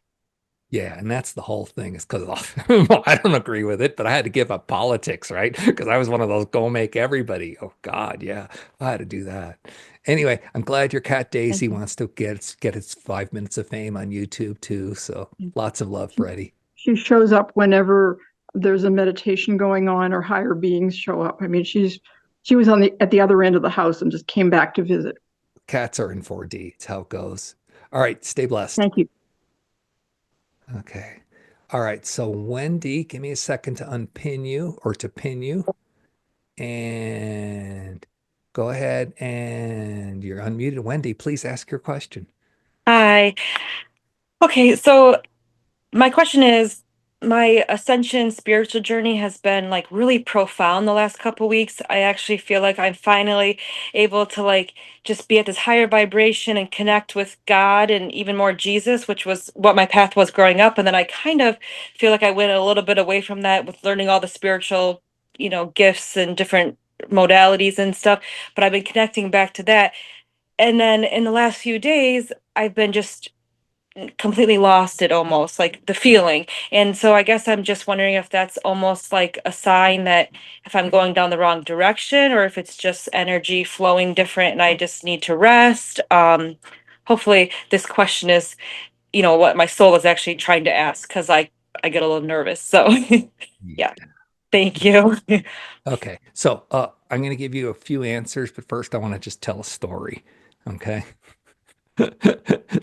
F: Yeah, and that's the whole thing is because I don't agree with it, but I had to give up politics, right? Because I was one of those go make everybody. Oh God, yeah, I had to do that. Anyway, I'm glad your cat Daisy wants to get its 5 minutes of fame on YouTube too. So lots of love, Freddie.
G: She shows up whenever there's a meditation going on or higher beings show up. I mean, she was at the other end of the house and just came back to visit.
F: Cats are in 4D. It's how it goes. All right, stay blessed.
G: Thank you.
F: Okay. All right. So Wendy, give me a second to unpin you or to pin you. And go ahead and you're unmuted. Wendy, please ask your question.
H: Hi. Okay, so my question is, my ascension spiritual journey has been like really profound the last couple weeks. I actually feel like I'm finally able to like just be at this higher vibration and connect with God and even more Jesus, which was what my path was growing up. And then I kind of feel like I went a little bit away from that with learning all the spiritual, gifts and different modalities and stuff. But I've been connecting back to that. And then in the last few days, I've been just completely lost it, almost like the feeling. And so I guess I'm just wondering if that's almost like a sign that if I'm going down the wrong direction or if it's just energy flowing different and I just need to rest. Hopefully this question is, what my soul is actually trying to ask, because I get a little nervous. So yeah, thank you.
F: Okay, so I'm going to give you a few answers, but first I want to just tell a story. Okay.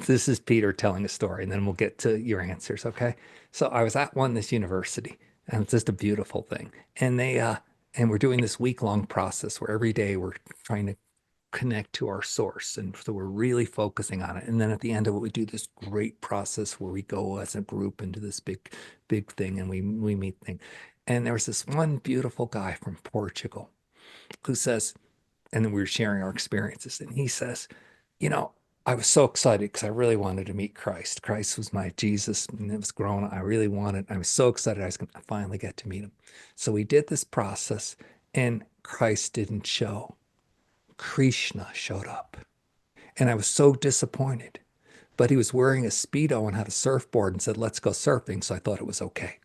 F: This is Peter telling a story, and then we'll get to your answers. Okay. So I was at this university, and it's just a beautiful thing. And and we're doing this week-long process where every day we're trying to connect to our source. And so we're really focusing on it. And then at the end of it, we do this great process where we go as a group into this big, big thing, and we meet thing. And there was this one beautiful guy from Portugal who says, and then we were sharing our experiences, and he says, I was so excited because I really wanted to meet Christ. Christ was my Jesus, and it was growing. I really wanted, I was so excited I was going to finally get to meet him. So we did this process, and Christ didn't show. Krishna showed up. And I was so disappointed. But he was wearing a Speedo and had a surfboard and said, let's go surfing. So I thought it was okay.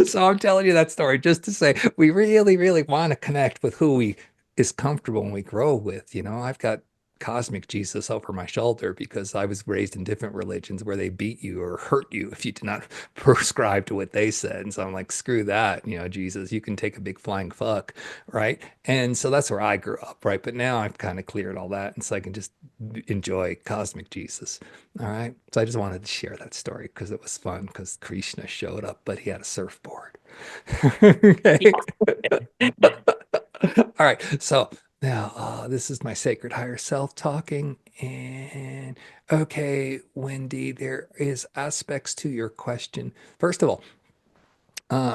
F: So I'm telling you that story just to say we really, really want to connect with who is comfortable and we grow with. I've got cosmic Jesus over my shoulder because I was raised in different religions where they beat you or hurt you if you did not prescribe to what they said. And so I'm like, screw that, Jesus, you can take a big flying fuck, right? And so that's where I grew up, right? But now I've kind of cleared all that, and so I can just enjoy cosmic Jesus. All right. So I just wanted to share that story because it was fun because Krishna showed up, but he had a surfboard. Okay. All right. So now this is my sacred higher self talking. And okay, Wendy, there is aspects to your question. First of all,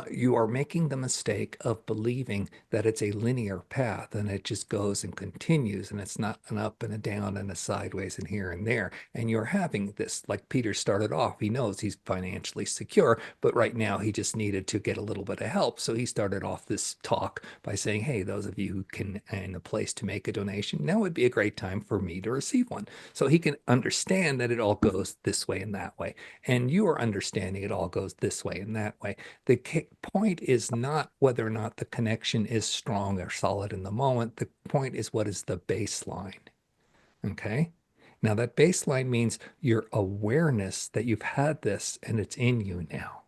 F: you are making the mistake of believing that it's a linear path and it just goes and continues and it's not an up and a down and a sideways and here and there. And you're having this, like Peter started off, he knows he's financially secure, but right now he just needed to get a little bit of help. So he started off this talk by saying, hey, those of you who can in a place to make a donation, now would be a great time for me to receive one. So he can understand that it all goes this way and that way. And you are understanding it all goes this way and that way. The point is not whether or not the connection is strong or solid in the moment. The point is, what is the baseline? Okay. Now that baseline means your awareness that you've had this and it's in you now.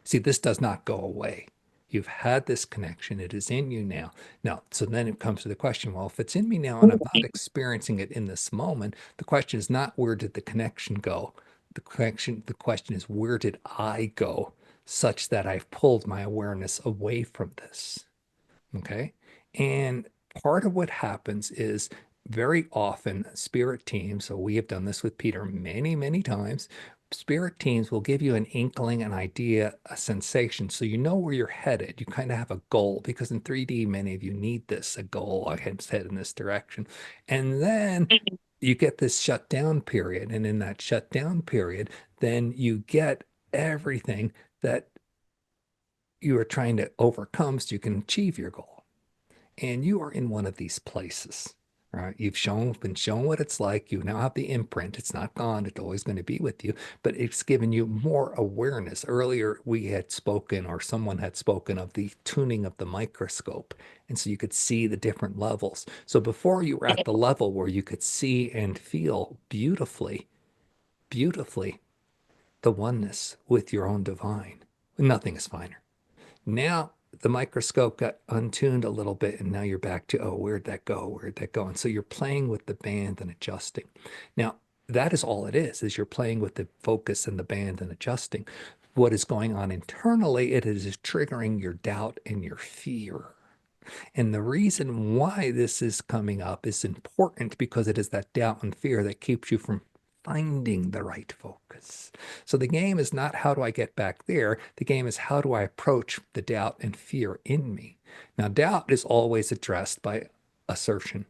F: See, this does not go away. You've had this connection. It is in you now. Now, so then it comes to the question, well, if it's in me now and I'm not experiencing it in this moment, the question is not where did the connection go? The question is, where did I go such that I've pulled my awareness away from this? Okay. And part of what happens is very often spirit teams, so we have done this with Peter many, many times. Spirit teams will give you an inkling, an idea, a sensation. So you know where you're headed. You kind of have a goal because in 3D, many of you need this, a goal. I head in this direction. And then you get this shutdown period. And in that shutdown period, then you get everything that you are trying to overcome so you can achieve your goal. And you are in one of these places, right? You've been shown what it's like. You now have the imprint. It's not gone. It's always going to be with you, but it's given you more awareness. Earlier, we had spoken, or someone had spoken, of the tuning of the microscope. And so you could see the different levels. So before you were at the level where you could see and feel beautifully, beautifully the oneness with your own divine. Nothing is finer. Now the microscope got untuned a little bit, and now you're back to, oh, where'd that go? Where'd that go? And so you're playing with the band and adjusting. Now, that is all it is you're playing with the focus and the band and adjusting. What is going on internally, it is triggering your doubt and your fear. And the reason why this is coming up is important because it is that doubt and fear that keeps you from finding the right focus. So the game is not how do I get back there? The game is how do I approach the doubt and fear in me? Now, doubt is always addressed by assertion.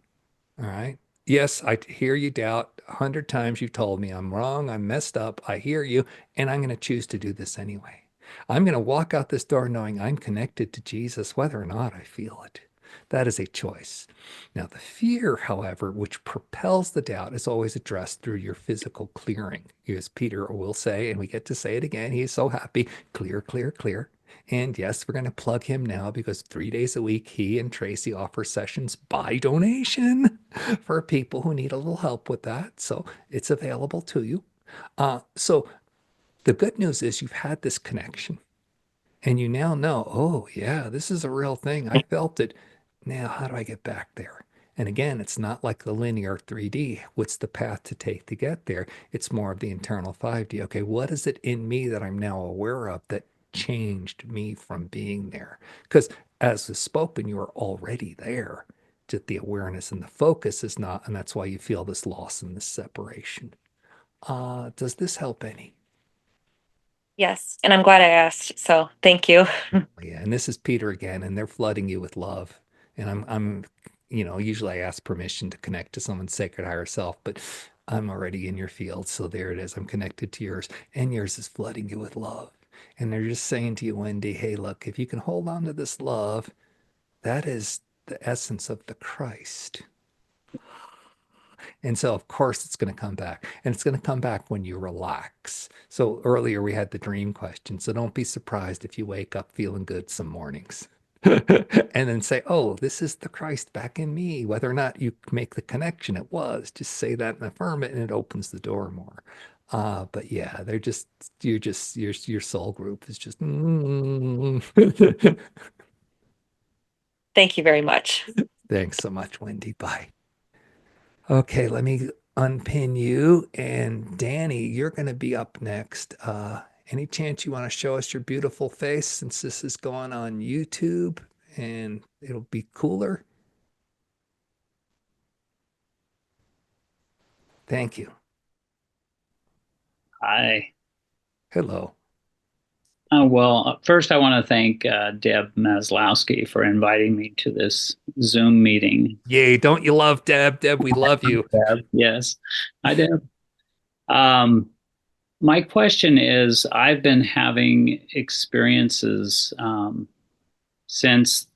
F: All right. Yes, I hear you doubt. 100 times you've told me I'm wrong, I'm messed up. I hear you, and I'm going to choose to do this anyway. I'm going to walk out this door knowing I'm connected to Jesus, whether or not I feel it. That is a choice. Now, the fear, however, which propels the doubt, is always addressed through your physical clearing. As Peter will say, and we get to say it again, he's so happy, clear, clear, clear. And yes, we're going to plug him now because 3 days a week, he and Tracy offer sessions by donation for people who need a little help with that. So it's available to you. So the good news is you've had this connection and you now know, oh, yeah, this is a real thing. I felt it. Now, how do I get back there? And again, it's not like the linear 3D. What's the path to take to get there? It's more of the internal 5D. Okay, what is it in me that I'm now aware of that changed me from being there? Because as is spoken, you are already there. Just the awareness and the focus is not, and that's why you feel this loss and this separation. Does this help any?
H: Yes, and I'm glad I asked. So thank you.
F: Yeah, and this is Peter again, and they're flooding you with love. And I'm, usually I ask permission to connect to someone's sacred higher self, but I'm already in your field, so there it is. I'm connected to yours, and yours is flooding you with love. And they're just saying to you, Wendy, hey, look, if you can hold on to this love, that is the essence of the Christ. And so, of course, it's going to come back. And it's going to come back when you relax. So earlier we had the dream question. So don't be surprised if you wake up feeling good some mornings. And then say, oh, this is the Christ back in me. Whether or not you make the connection, it was. Just say that and affirm it, and it opens the door more. But yeah, your soul group is just.
H: Thank you very much.
F: Thanks so much, Wendy. Bye. Okay, let me unpin you. And Danny, you're going to be up next. Any chance you want to show us your beautiful face since this is going on YouTube and it'll be cooler? Thank you.
I: Hi.
F: Hello.
I: Well, first I want to thank Deb Maslowski for inviting me to this Zoom meeting.
F: Yay, don't you love Deb? Deb, we love you.
I: Deb, yes. Hi, Deb. My question is, I've been having experiences since,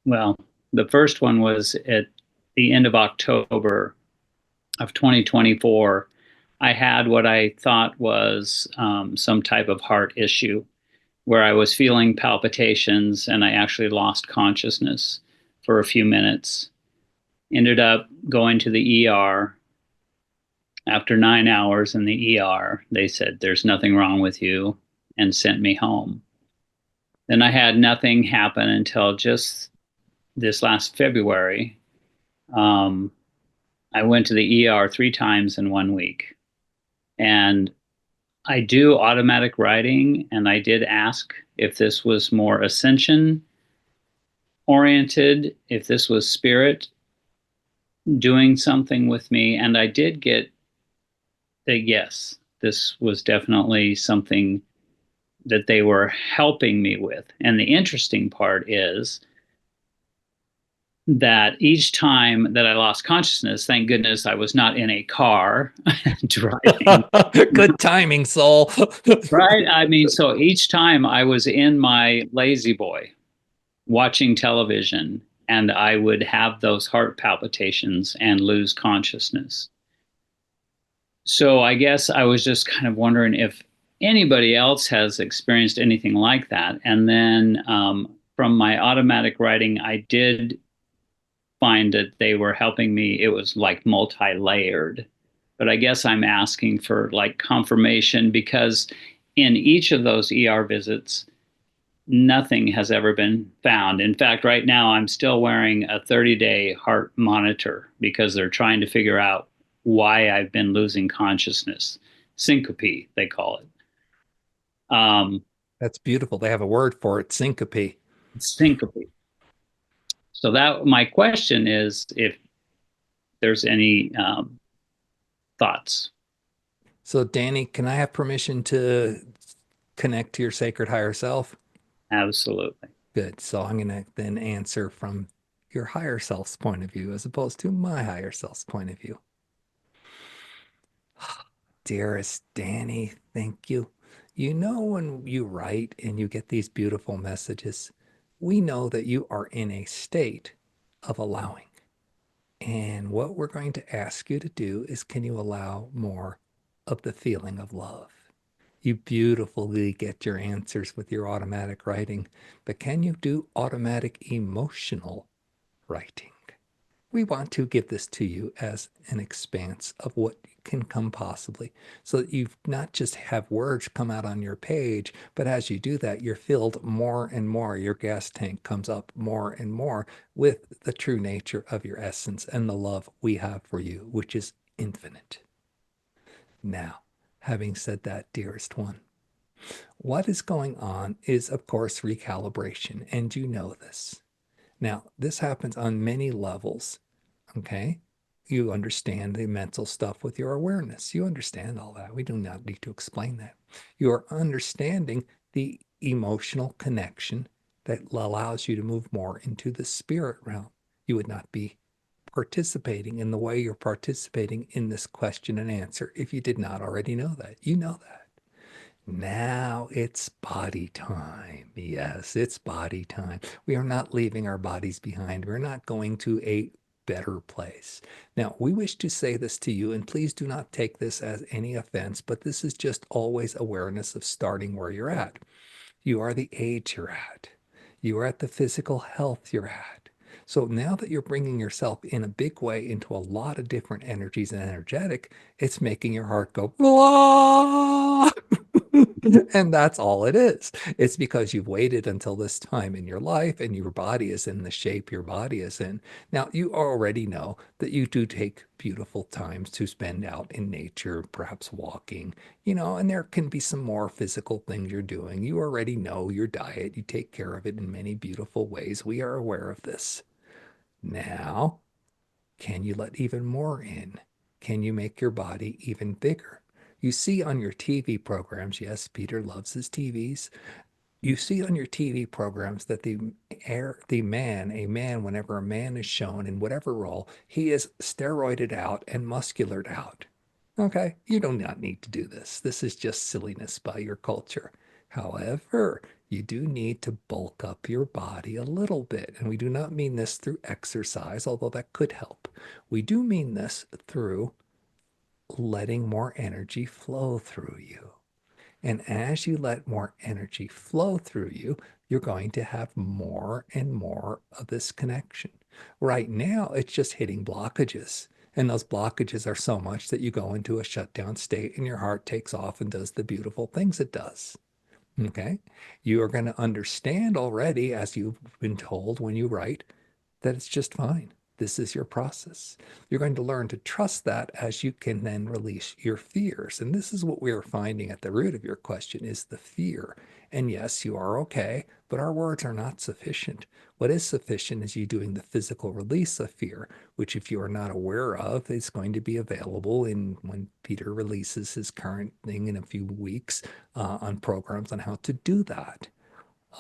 I: well, the first one was at the end of October of 2024. I had what I thought was some type of heart issue where I was feeling palpitations and I actually lost consciousness for a few minutes. Ended up going to the ER. After 9 hours in the ER, they said, there's nothing wrong with you, and sent me home. Then I had nothing happen until just this last February. I went to the ER 3 times in 1 week. And I do automatic writing, and I did ask if this was more ascension oriented, if this was spirit doing something with me. And I did get that, yes, this was definitely something that they were helping me with. And the interesting part is that each time that I lost consciousness, thank goodness I was not in a car driving.
F: Good timing, soul.
I: Right? I mean, so each time I was in my lazy boy watching television, and I would have those heart palpitations and lose consciousness. So I guess I was just kind of wondering if anybody else has experienced anything like that. And then from my automatic writing, I did find that they were helping me. It was like multi-layered. But I guess I'm asking for like confirmation, because in each of those ER visits, nothing has ever been found. In fact, right now I'm still wearing a 30-day heart monitor because they're trying to figure out why I've been losing consciousness. Syncope, they call it.
F: That's beautiful. They have a word for it, syncope.
I: Syncope. So that my question is if there's any thoughts.
F: So, Danny, can I have permission to connect to your sacred higher self?
I: Absolutely.
F: Good. So I'm going to then answer from your higher self's point of view as opposed to my higher self's point of view. Dearest Danny, thank you. You know, when you write and you get these beautiful messages, we know that you are in a state of allowing. And what we're going to ask you to do is, can you allow more of the feeling of love? You beautifully get your answers with your automatic writing, but can you do automatic emotional writing? We want to give this to you as an expanse of what can come possibly, so that you not just have words come out on your page, but as you do that, you're filled more and more. Your gas tank comes up more and more with the true nature of your essence and the love we have for you, which is infinite. Now, having said that, dearest one, what is going on is, of course, recalibration, and you know this. Now, this happens on many levels, okay? You understand the mental stuff with your awareness. You understand all that. We do not need to explain that. You are understanding the emotional connection that allows you to move more into the spirit realm. You would not be participating in the way you're participating in this question and answer if you did not already know that. You know that. Now it's body time. Yes, it's body time. We are not leaving our bodies behind. We're not going to a better place. Now, we wish to say this to you, and please do not take this as any offense, but this is just always awareness of starting where you're at. You are the age you're at. You are at the physical health you're at. So now that you're bringing yourself in a big way into a lot of different energies and energetic, it's making your heart go, "Wah!" And that's all it is. It's because you've waited until this time in your life and your body is in the shape your body is in. Now, you already know that you do take beautiful times to spend out in nature, perhaps walking, and there can be some more physical things you're doing. You already know your diet. You take care of it in many beautiful ways. We are aware of this. Now, can you let even more in? Can you make your body even bigger? You see on your TV programs, yes, Peter loves his TVs. You see on your TV programs that a man, whenever a man is shown in whatever role, he is steroided out and musculared out. Okay, you do not need to do this. This is just silliness by your culture. However, you do need to bulk up your body a little bit. And we do not mean this through exercise, although that could help. We do mean this through letting more energy flow through you. And as you let more energy flow through you, you're going to have more and more of this connection. Right now, it's just hitting blockages. And those blockages are so much that you go into a shutdown state and your heart takes off and does the beautiful things it does. Okay? You are going to understand already, as you've been told when you write, that it's just fine. This is your process. You're going to learn to trust that as you can then release your fears. And this is what we are finding at the root of your question is the fear. And yes, you are okay, but our words are not sufficient. What is sufficient is you doing the physical release of fear, which if you are not aware of, is going to be available in when Peter releases his current thing in a few weeks on programs on how to do that.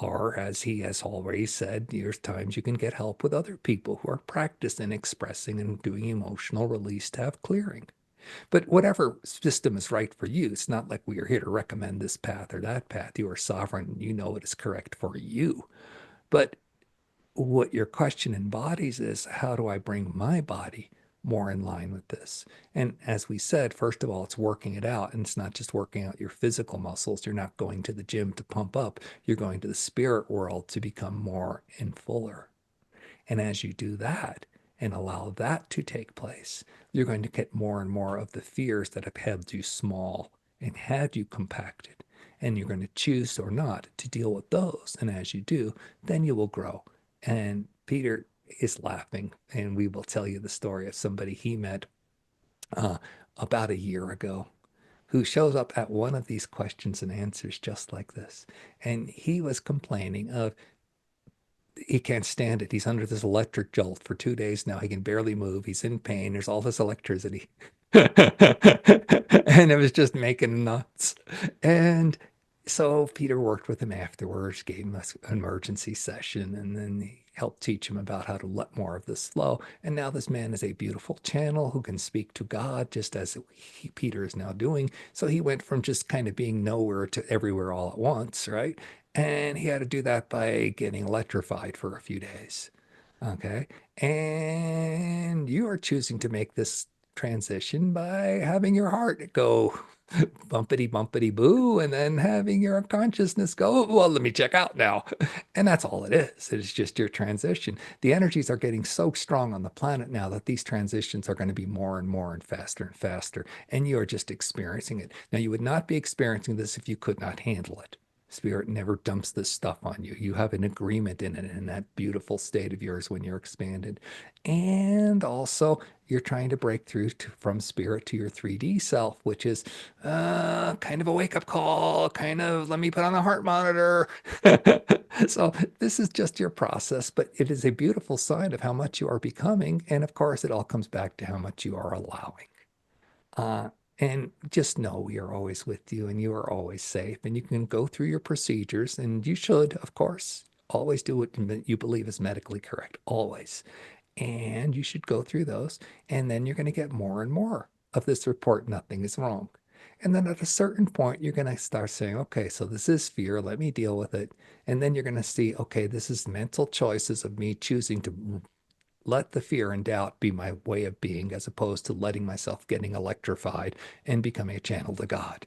F: Or, as he has already said, there's times you can get help with other people who are practicing expressing and doing emotional release to have clearing. But whatever system is right for you, it's not like we are here to recommend this path or that path. You are sovereign. You know what is correct for you. But what your question embodies is, how do I bring my body more in line with this? And as we said, first of all, it's working it out. And it's not just working out your physical muscles. You're not going to the gym to pump up. You're going to the spirit world to become more and fuller. And as you do that and allow that to take place, you're going to get more and more of the fears that have held you small and had you compacted. And you're going to choose or not to deal with those. And as you do, then you will grow. And Peter is laughing, and we will tell you the story of somebody he met about a year ago who shows up at one of these questions and answers just like this. And he was complaining of he can't stand it. He's under this electric jolt for 2 days now. He can barely move. He's in pain. There's all this electricity. And it was just making him nuts. And so Peter worked with him afterwards, gave him an emergency session, and then he helped teach him about how to let more of this flow. And now this man is a beautiful channel who can speak to God, just as Peter is now doing. So he went from just kind of being nowhere to everywhere all at once, right? And he had to do that by getting electrified for a few days. Okay. And you are choosing to make this transition by having your heart go bumpity bumpity boo, and then having your consciousness go, well, let me check out now. And that's all it is. It is just your transition. The energies are getting so strong on the planet now that these transitions are going to be more and more and faster. And you are just experiencing it. Now, you would not be experiencing this if you could not handle it. Spirit never dumps this stuff on you. You have an agreement in it, in that beautiful state of yours when you're expanded. And also, you're trying to break through from spirit to your 3D self, which is kind of a wake-up call, kind of, let me put on the heart monitor. So this is just your process, but it is a beautiful sign of how much you are becoming. And of course, it all comes back to how much you are allowing. And just know we are always with you, and you are always safe, and you can go through your procedures, and you should, of course, always do what you believe is medically correct, always. And you should go through those, and then you're going to get more and more of this report, nothing is wrong. And then at a certain point, you're going to start saying, okay, so this is fear, let me deal with it. And then you're going to see, okay, this is mental choices of me choosing to let the fear and doubt be my way of being, as opposed to letting myself getting electrified and becoming a channel to God.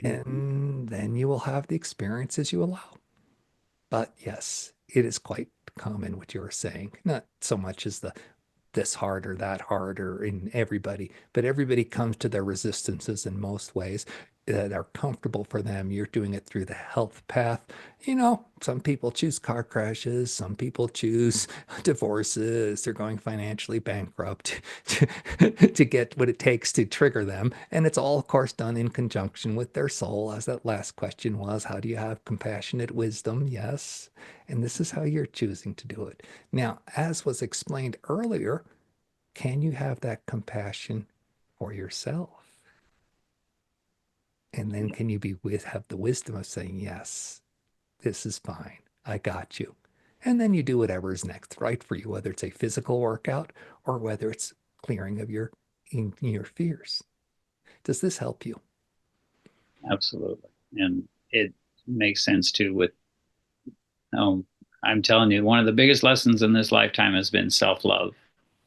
F: And then you will have the experiences you allow. But yes, it is quite common what you're saying. Not so much as the this hard or that hard or in everybody, but everybody comes to their resistances in most ways that are comfortable for them. You're doing it through the health path. You know, some people choose car crashes, some people choose divorces, they're going financially bankrupt to get what it takes to trigger them. And it's all, of course, done in conjunction with their soul, as that last question was, how do you have compassionate wisdom? Yes. And this is how you're choosing to do it. Now, as was explained earlier, can you have that compassion for yourself? And then can you have the wisdom of saying, yes, this is fine. I got you. And then you do whatever is next right for you, whether it's a physical workout or whether it's clearing of your fears. Does this help you?
I: Absolutely. And it makes sense too with, I'm telling you, one of the biggest lessons in this lifetime has been self-love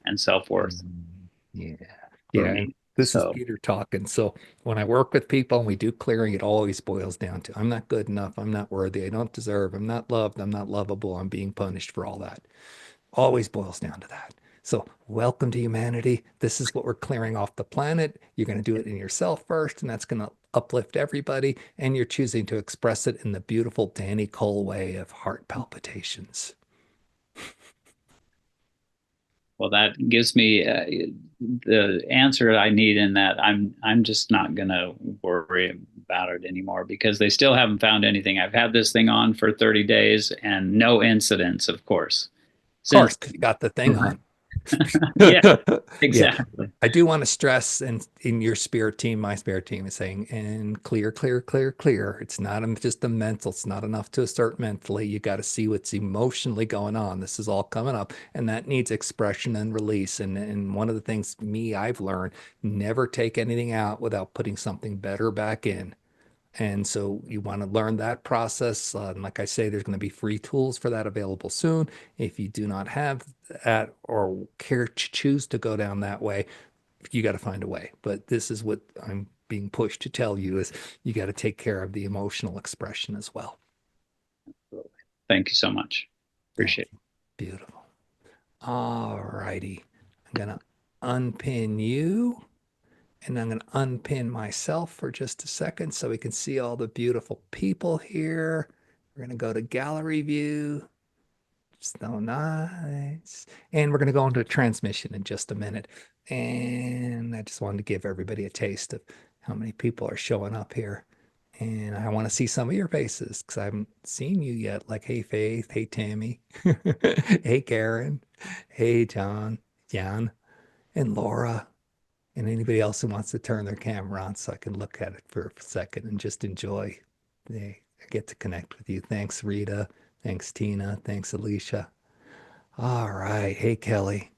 I: and self-worth.
F: Yeah.
I: For me.
F: This is Peter talking. So when I work with people and we do clearing, it always boils down to, I'm not good enough. I'm not worthy. I don't deserve. I'm not loved. I'm not lovable. I'm being punished for all that. Always boils down to that. So welcome to humanity. This is what we're clearing off the planet. You're going to do it in yourself first, and that's going to uplift everybody. And you're choosing to express it in the beautiful Danny Cole way of heart palpitations.
I: Well, that gives me the answer I need in that I'm just not going to worry about it anymore, because they still haven't found anything. I've had this thing on for 30 days and no incidents, of course.
F: Of course, because you got the thing on.
I: Yeah, exactly.
F: Yeah. I do want to stress, and in your spirit team, my spirit team is saying, and clear. It's not just the mental. It's not enough to assert mentally. You got to see what's emotionally going on. This is all coming up, and that needs expression and release. And one of the things I've learned, never take anything out without putting something better back in. And so you want to learn that process. And like I say, there's going to be free tools for that available soon. If you do not have that or care to choose to go down that way, you got to find a way. But this is what I'm being pushed to tell you, is you got to take care of the emotional expression as well.
I: Thank you so much. Appreciate it.
F: Beautiful. All righty. I'm going to unpin you. And I'm going to unpin myself for just a second so we can see all the beautiful people here. We're going to go to gallery view. So nice. And we're going to go into transmission in just a minute. And I just wanted to give everybody a taste of how many people are showing up here. And I want to see some of your faces because I haven't seen you yet. Like, hey, Faith. Hey, Tammy. Hey, Karen. Hey, Jan, and Laura. And anybody else who wants to turn their camera on so I can look at it for a second and just enjoy. I get to connect with you. Thanks, Rita. Thanks, Tina. Thanks, Alicia. All right. Hey, Kelly.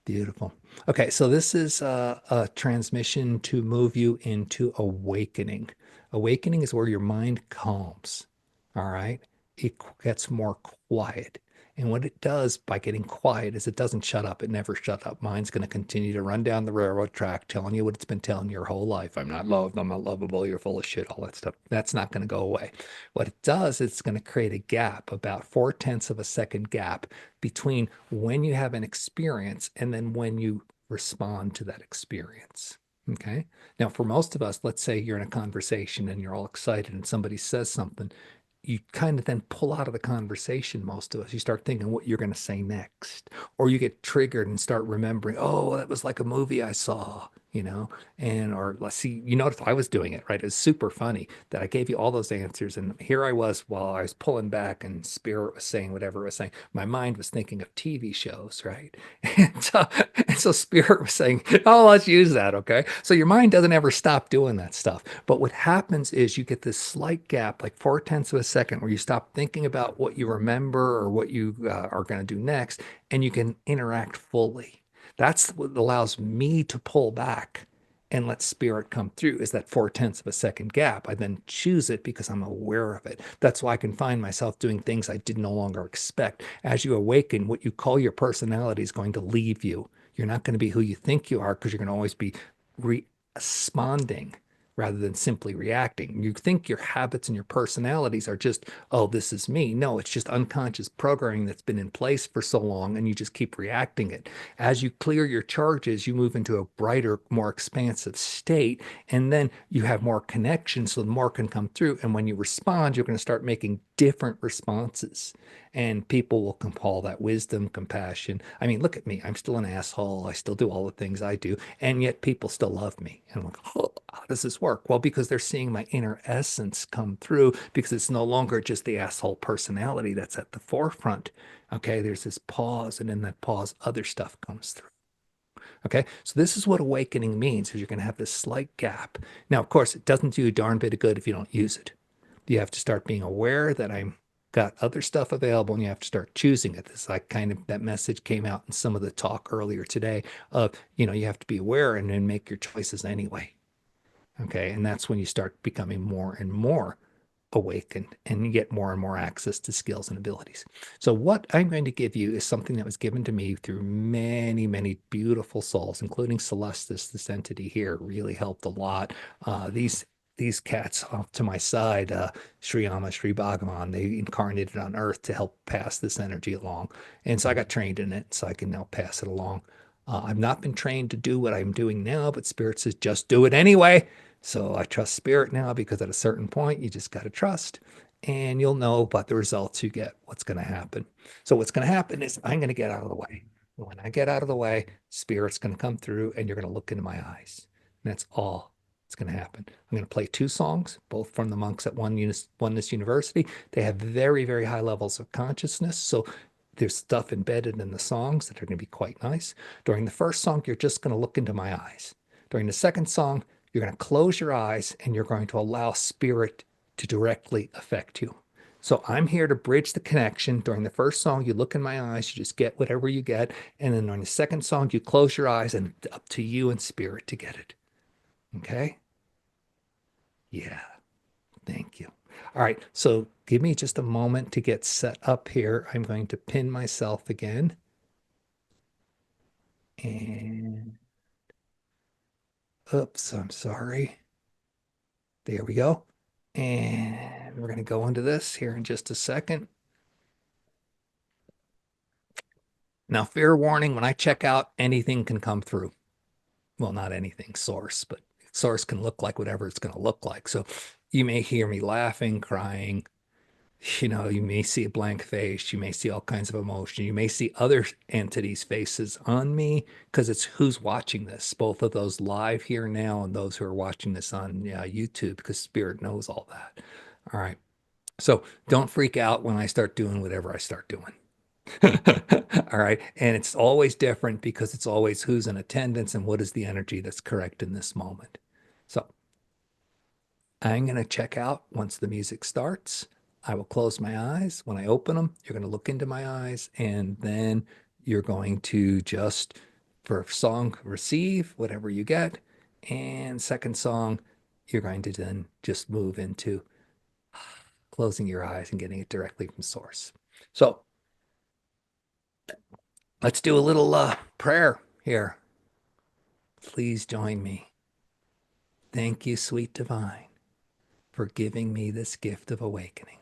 F: Beautiful. Okay, so this is a transmission to move you into awakening. Awakening is where your mind calms. All right, it gets more quiet. And what it does by getting quiet is it doesn't shut up. It never shuts up. Mind's going to continue to run down the railroad track telling you what it's been telling you your whole life. I'm not loved. I'm not lovable. You're full of shit. All that stuff. That's not going to go away. What it does, it's going to create a gap, about 4/10 of a second gap between when you have an experience and then when you respond to that experience. Okay. Now, for most of us, let's say you're in a conversation and you're all excited and somebody says something, you kind of then pull out of the conversation. Most of us, you start thinking what you're going to say next, or you get triggered and start remembering, oh, that was like a movie I saw, and or let's see, you notice I was doing it, right? It's super funny that I gave you all those answers. And here I was while I was pulling back and spirit was saying whatever it was saying. My mind was thinking of TV shows, right? And so spirit was saying, oh, let's use that. Okay. So your mind doesn't ever stop doing that stuff. But what happens is you get this slight gap, like 4/10 of a second, where you stop thinking about what you remember or what you are going to do next, and you can interact fully. That's what allows me to pull back and let spirit come through, is that 4/10 of a second gap. I then choose it because I'm aware of it. That's why I can find myself doing things I did no longer expect. As you awaken, what you call your personality is going to leave you. You're not going to be who you think you are because you're going to always be responding rather than simply reacting. You think your habits and your personalities are just, oh, this is me. No, it's just unconscious programming that's been in place for so long, and you just keep reacting it. As you clear your charges, you move into a brighter, more expansive state, and then you have more connection, so more can come through. And when you respond, you're going to start making different responses. And people will call that wisdom, compassion. I mean, look at me. I'm still an asshole. I still do all the things I do. And yet people still love me. And I'm like, oh, how does this work? Well, because they're seeing my inner essence come through, because it's no longer just the asshole personality that's at the forefront. Okay, there's this pause, and in that pause, other stuff comes through. Okay, so this is what awakening means, is you're going to have this slight gap. Now, of course, it doesn't do a darn bit of good if you don't use it. You have to start being aware that I'm got other stuff available, and you have to start choosing it. This like kind of that message came out in some of the talk earlier today of, you have to be aware and then make your choices anyway. Okay, and that's when you start becoming more and more awakened, and you get more and more access to skills and abilities. So what I'm going to give you is something that was given to me through many, many beautiful souls, including Celestis, this entity here, really helped a lot. These cats off to my side, Sri Ama, Sri Bhagavan, they incarnated on Earth to help pass this energy along. And so I got trained in it, so I can now pass it along. I've not been trained to do what I'm doing now, but Spirit says, just do it anyway. So I trust Spirit now, because at a certain point, you just got to trust, and you'll know about the results you get, what's going to happen. So what's going to happen is I'm going to get out of the way. When I get out of the way, Spirit's going to come through, and you're going to look into my eyes. And that's all that's going to happen. I'm going to play 2 songs, both from the monks at Oneness University. They have very, very high levels of consciousness. So there's stuff embedded in the songs that are going to be quite nice. During the first song, you're just going to look into my eyes. During the second song, you're going to close your eyes, and you're going to allow Spirit to directly affect you. So I'm here to bridge the connection. During the first song, you look in my eyes, you just get whatever you get. And then during the second song, you close your eyes, and it's up to you and Spirit to get it. Okay? Yeah. Thank you. All right. So give me just a moment to get set up here. I'm going to pin myself again. And oops, I'm sorry. There we go. And we're going to go into this here in just a second. Now, fair warning, when I check out, anything can come through. Well, not anything, source, but source can look like whatever it's going to look like. So you may hear me laughing, crying, You know, you may see a blank face, you may see all kinds of emotion, you may see other entities' faces on me, because it's who's watching this, both of those live here now and those who are watching this on YouTube, because Spirit knows all that. All right. So don't freak out when I start doing whatever I start doing. All right. And it's always different because it's always who's in attendance and what is the energy that's correct in this moment. So I'm going to check out once the music starts. I will close my eyes. When I open them, you're going to look into my eyes, and then you're going to just, for song, receive whatever you get. And second song, you're going to then just move into closing your eyes and getting it directly from source. So let's do a little prayer here. Please join me. Thank you, sweet divine, for giving me this gift of awakening.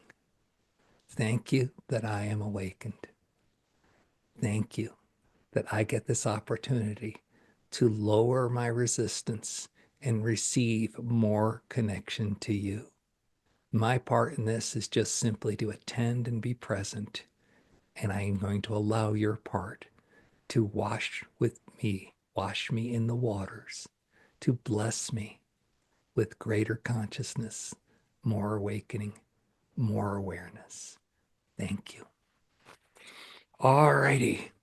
F: Thank you that I am awakened. Thank you that I get this opportunity to lower my resistance and receive more connection to you. My part in this is just simply to attend and be present, and I am going to allow your part to wash me in the waters, to bless me with greater consciousness, more awakening, more awareness. Thank you. All righty.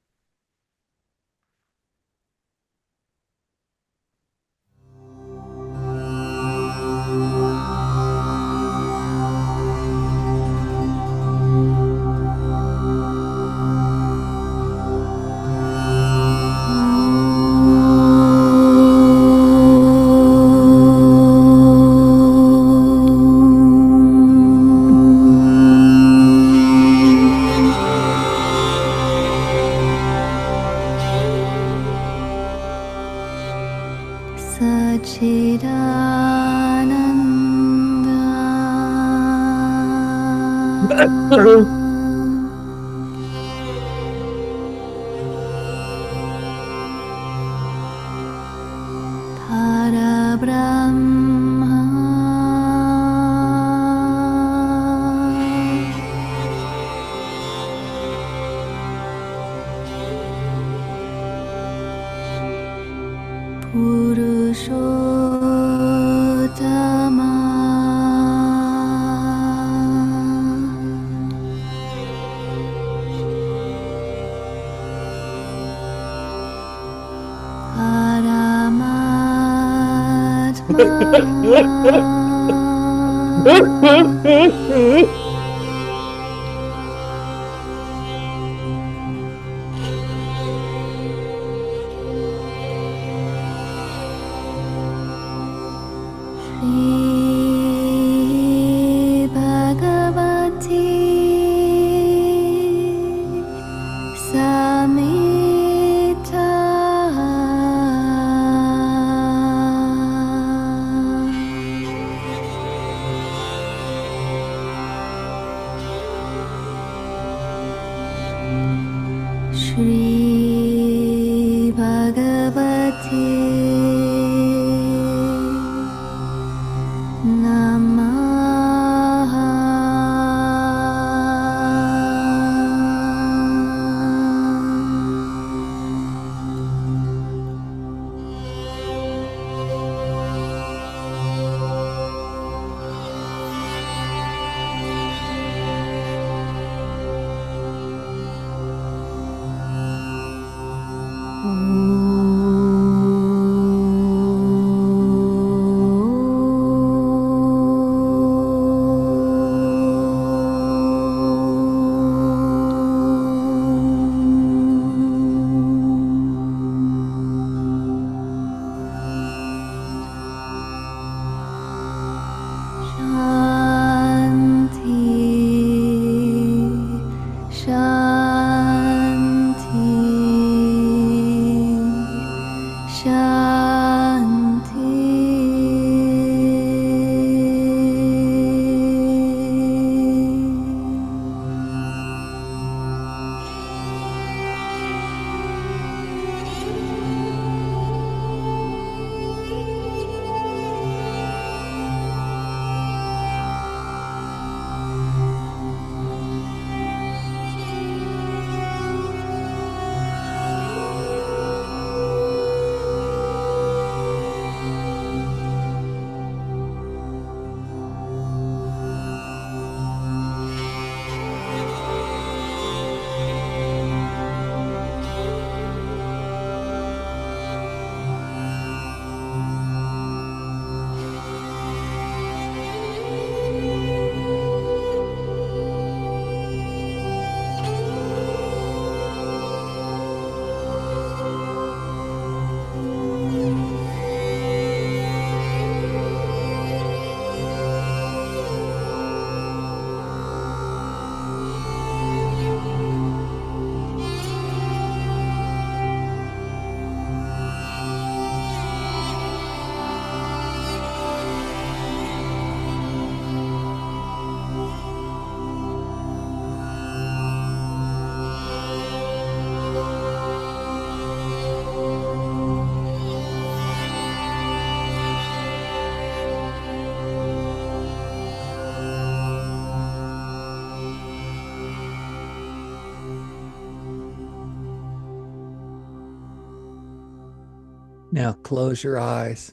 F: Now close your eyes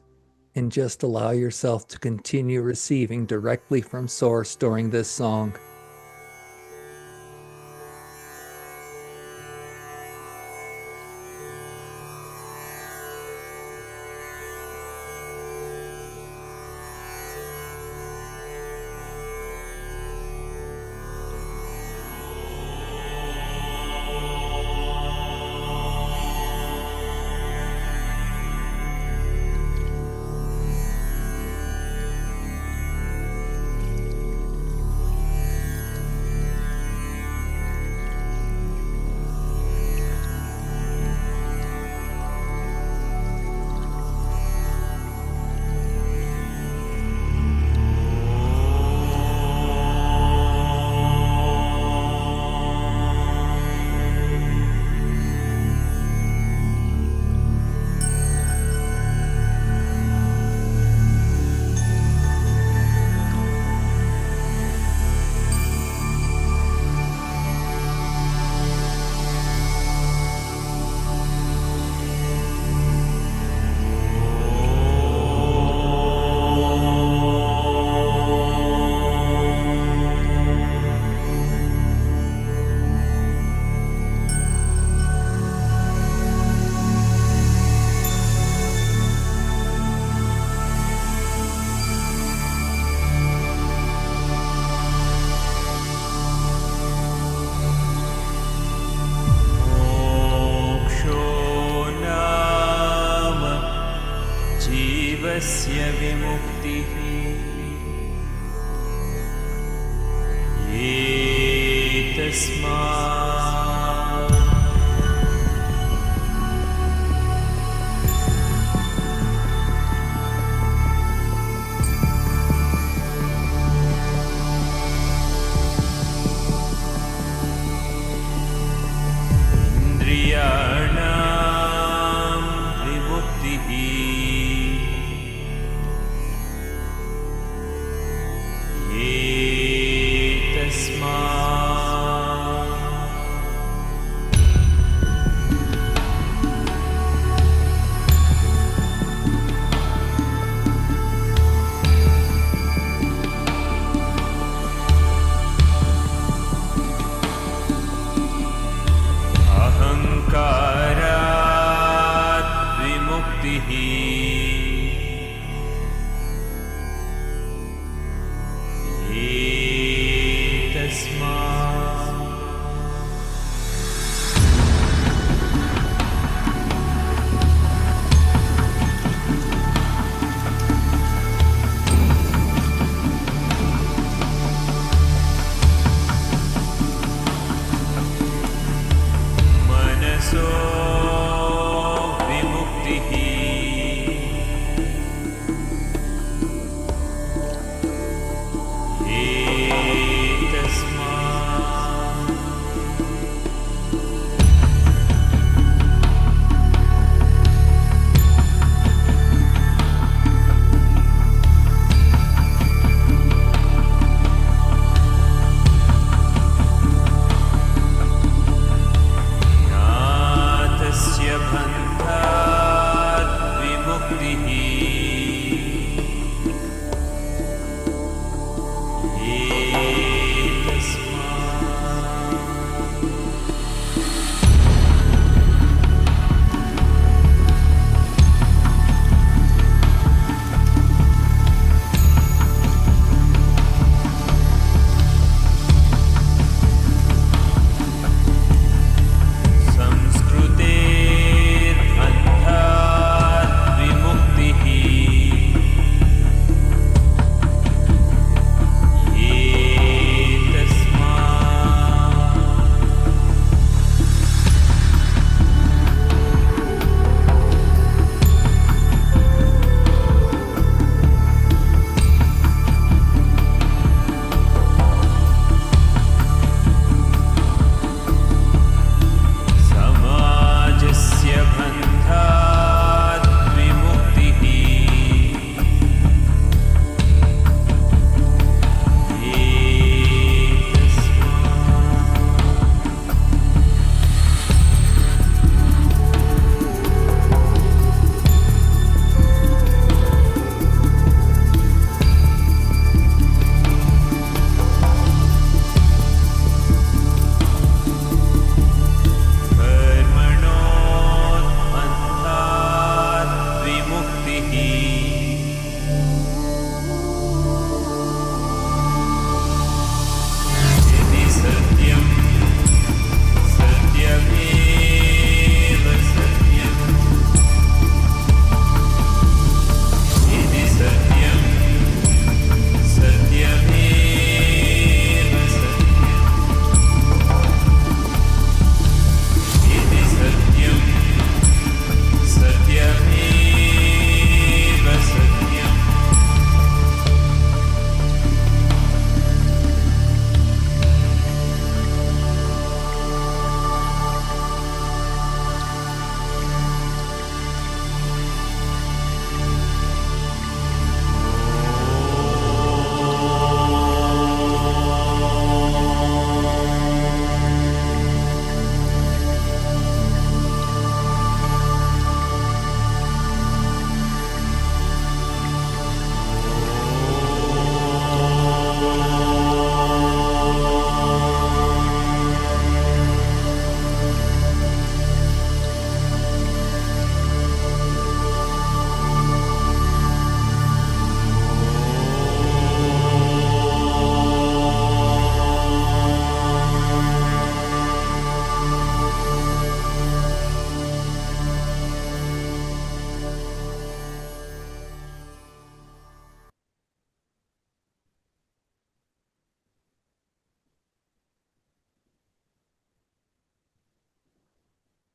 F: and just allow yourself to continue receiving directly from Source during this song.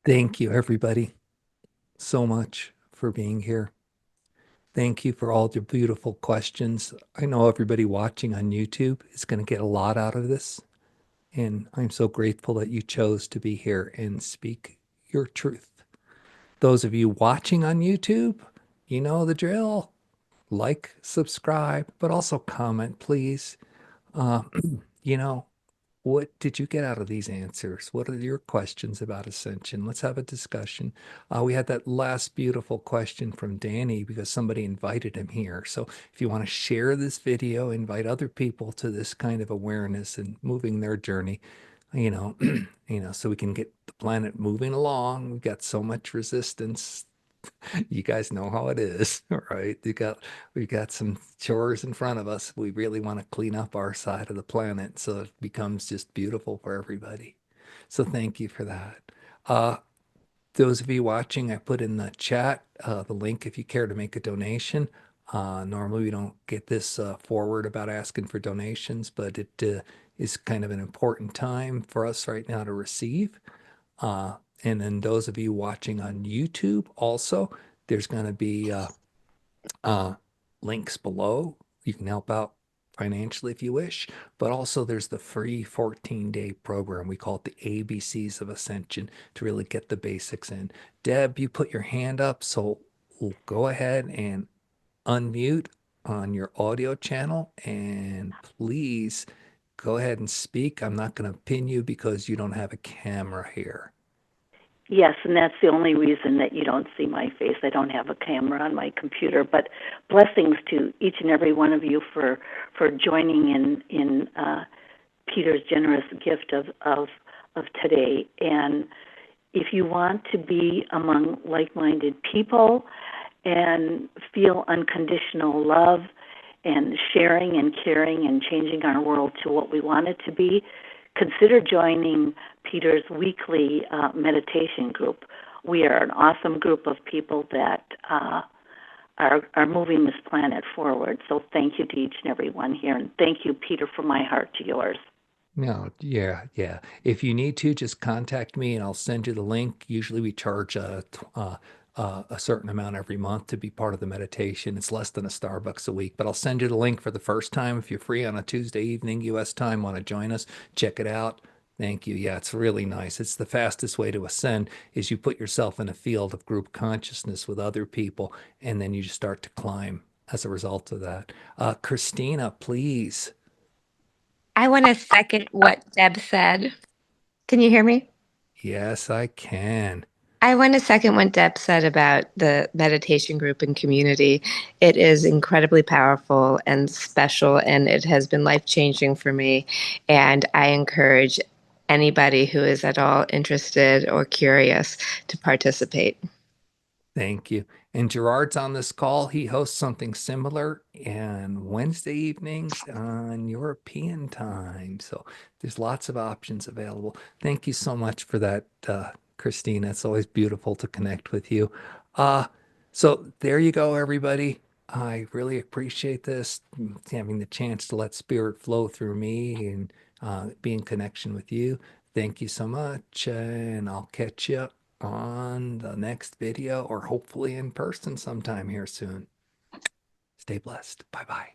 F: Thank you, everybody, so much for being here. Thank you for all the beautiful questions. I know everybody watching on YouTube is going to get a lot out of this. And I'm so grateful that you chose to be here and speak your truth. Those of you watching on YouTube, you know the drill. Like, subscribe, but also comment, please. You know, what did you get out of these answers? What are your questions about Ascension? Let's have a discussion. We had that last beautiful question from Danny because somebody invited him here. So if you want to share this video, invite other people to this kind of awareness and moving their journey, you know, so we can get the planet moving along. We've got so much resistance. You guys know how it is, right? We've got some chores in front of us. We really want to clean up our side of the planet so it becomes just beautiful for everybody. So thank you for that. Those of you watching, I put in the chat the link if you care to make a donation. Normally we don't get this forward about asking for donations, but it is kind of an important time for us right now to receive. And then those of you watching on YouTube also, there's going to be links below. You can help out financially if you wish, but also there's the free 14-day program. We call it the ABCs of Ascension to really get the basics in. Deb, you put your hand up, so we'll go ahead and unmute on your audio channel and please go ahead and speak. I'm not going to pin you because you don't have a camera here.
J: Yes, and that's the only reason that you don't see my face. I don't have a camera on my computer. But blessings to each and every one of you for joining in Peter's generous gift of today. And if you want to be among like-minded people and feel unconditional love and sharing and caring and changing our world to what we want it to be, consider joining Peter's weekly meditation group. We are an awesome group of people that are moving this planet forward. So thank you to each and every one here. And thank you, Peter, from my heart to yours.
F: No, yeah. If you need to, just contact me and I'll send you the link. Usually we charge a certain amount every month to be part of the meditation. It's less than $1 a week, but I'll send you the link for the first time. If you're free on a Tuesday evening, US time, want to join us, check it out. Thank you. Yeah, it's really nice. It's the fastest way to ascend is you put yourself in a field of group consciousness with other people, and then you just start to climb as a result of that. Christina, please.
K: I want to second what Deb said. Can you hear me?
F: Yes, I can.
K: I want to second what Deb said about the meditation group and community. It is incredibly powerful and special, and it has been life-changing for me. And I encourage anybody who is at all interested or curious to participate.
F: Thank you. And Gerard's on this call. He hosts something similar on Wednesday evenings on European time. So there's lots of options available. Thank you so much for that, Christina. It's always beautiful to connect with you. So there you go, everybody. I really appreciate this, having the chance to let spirit flow through me and be in connection with you. Thank you so much, and I'll catch you on the next video or hopefully in person sometime here soon. Stay blessed. Bye-bye.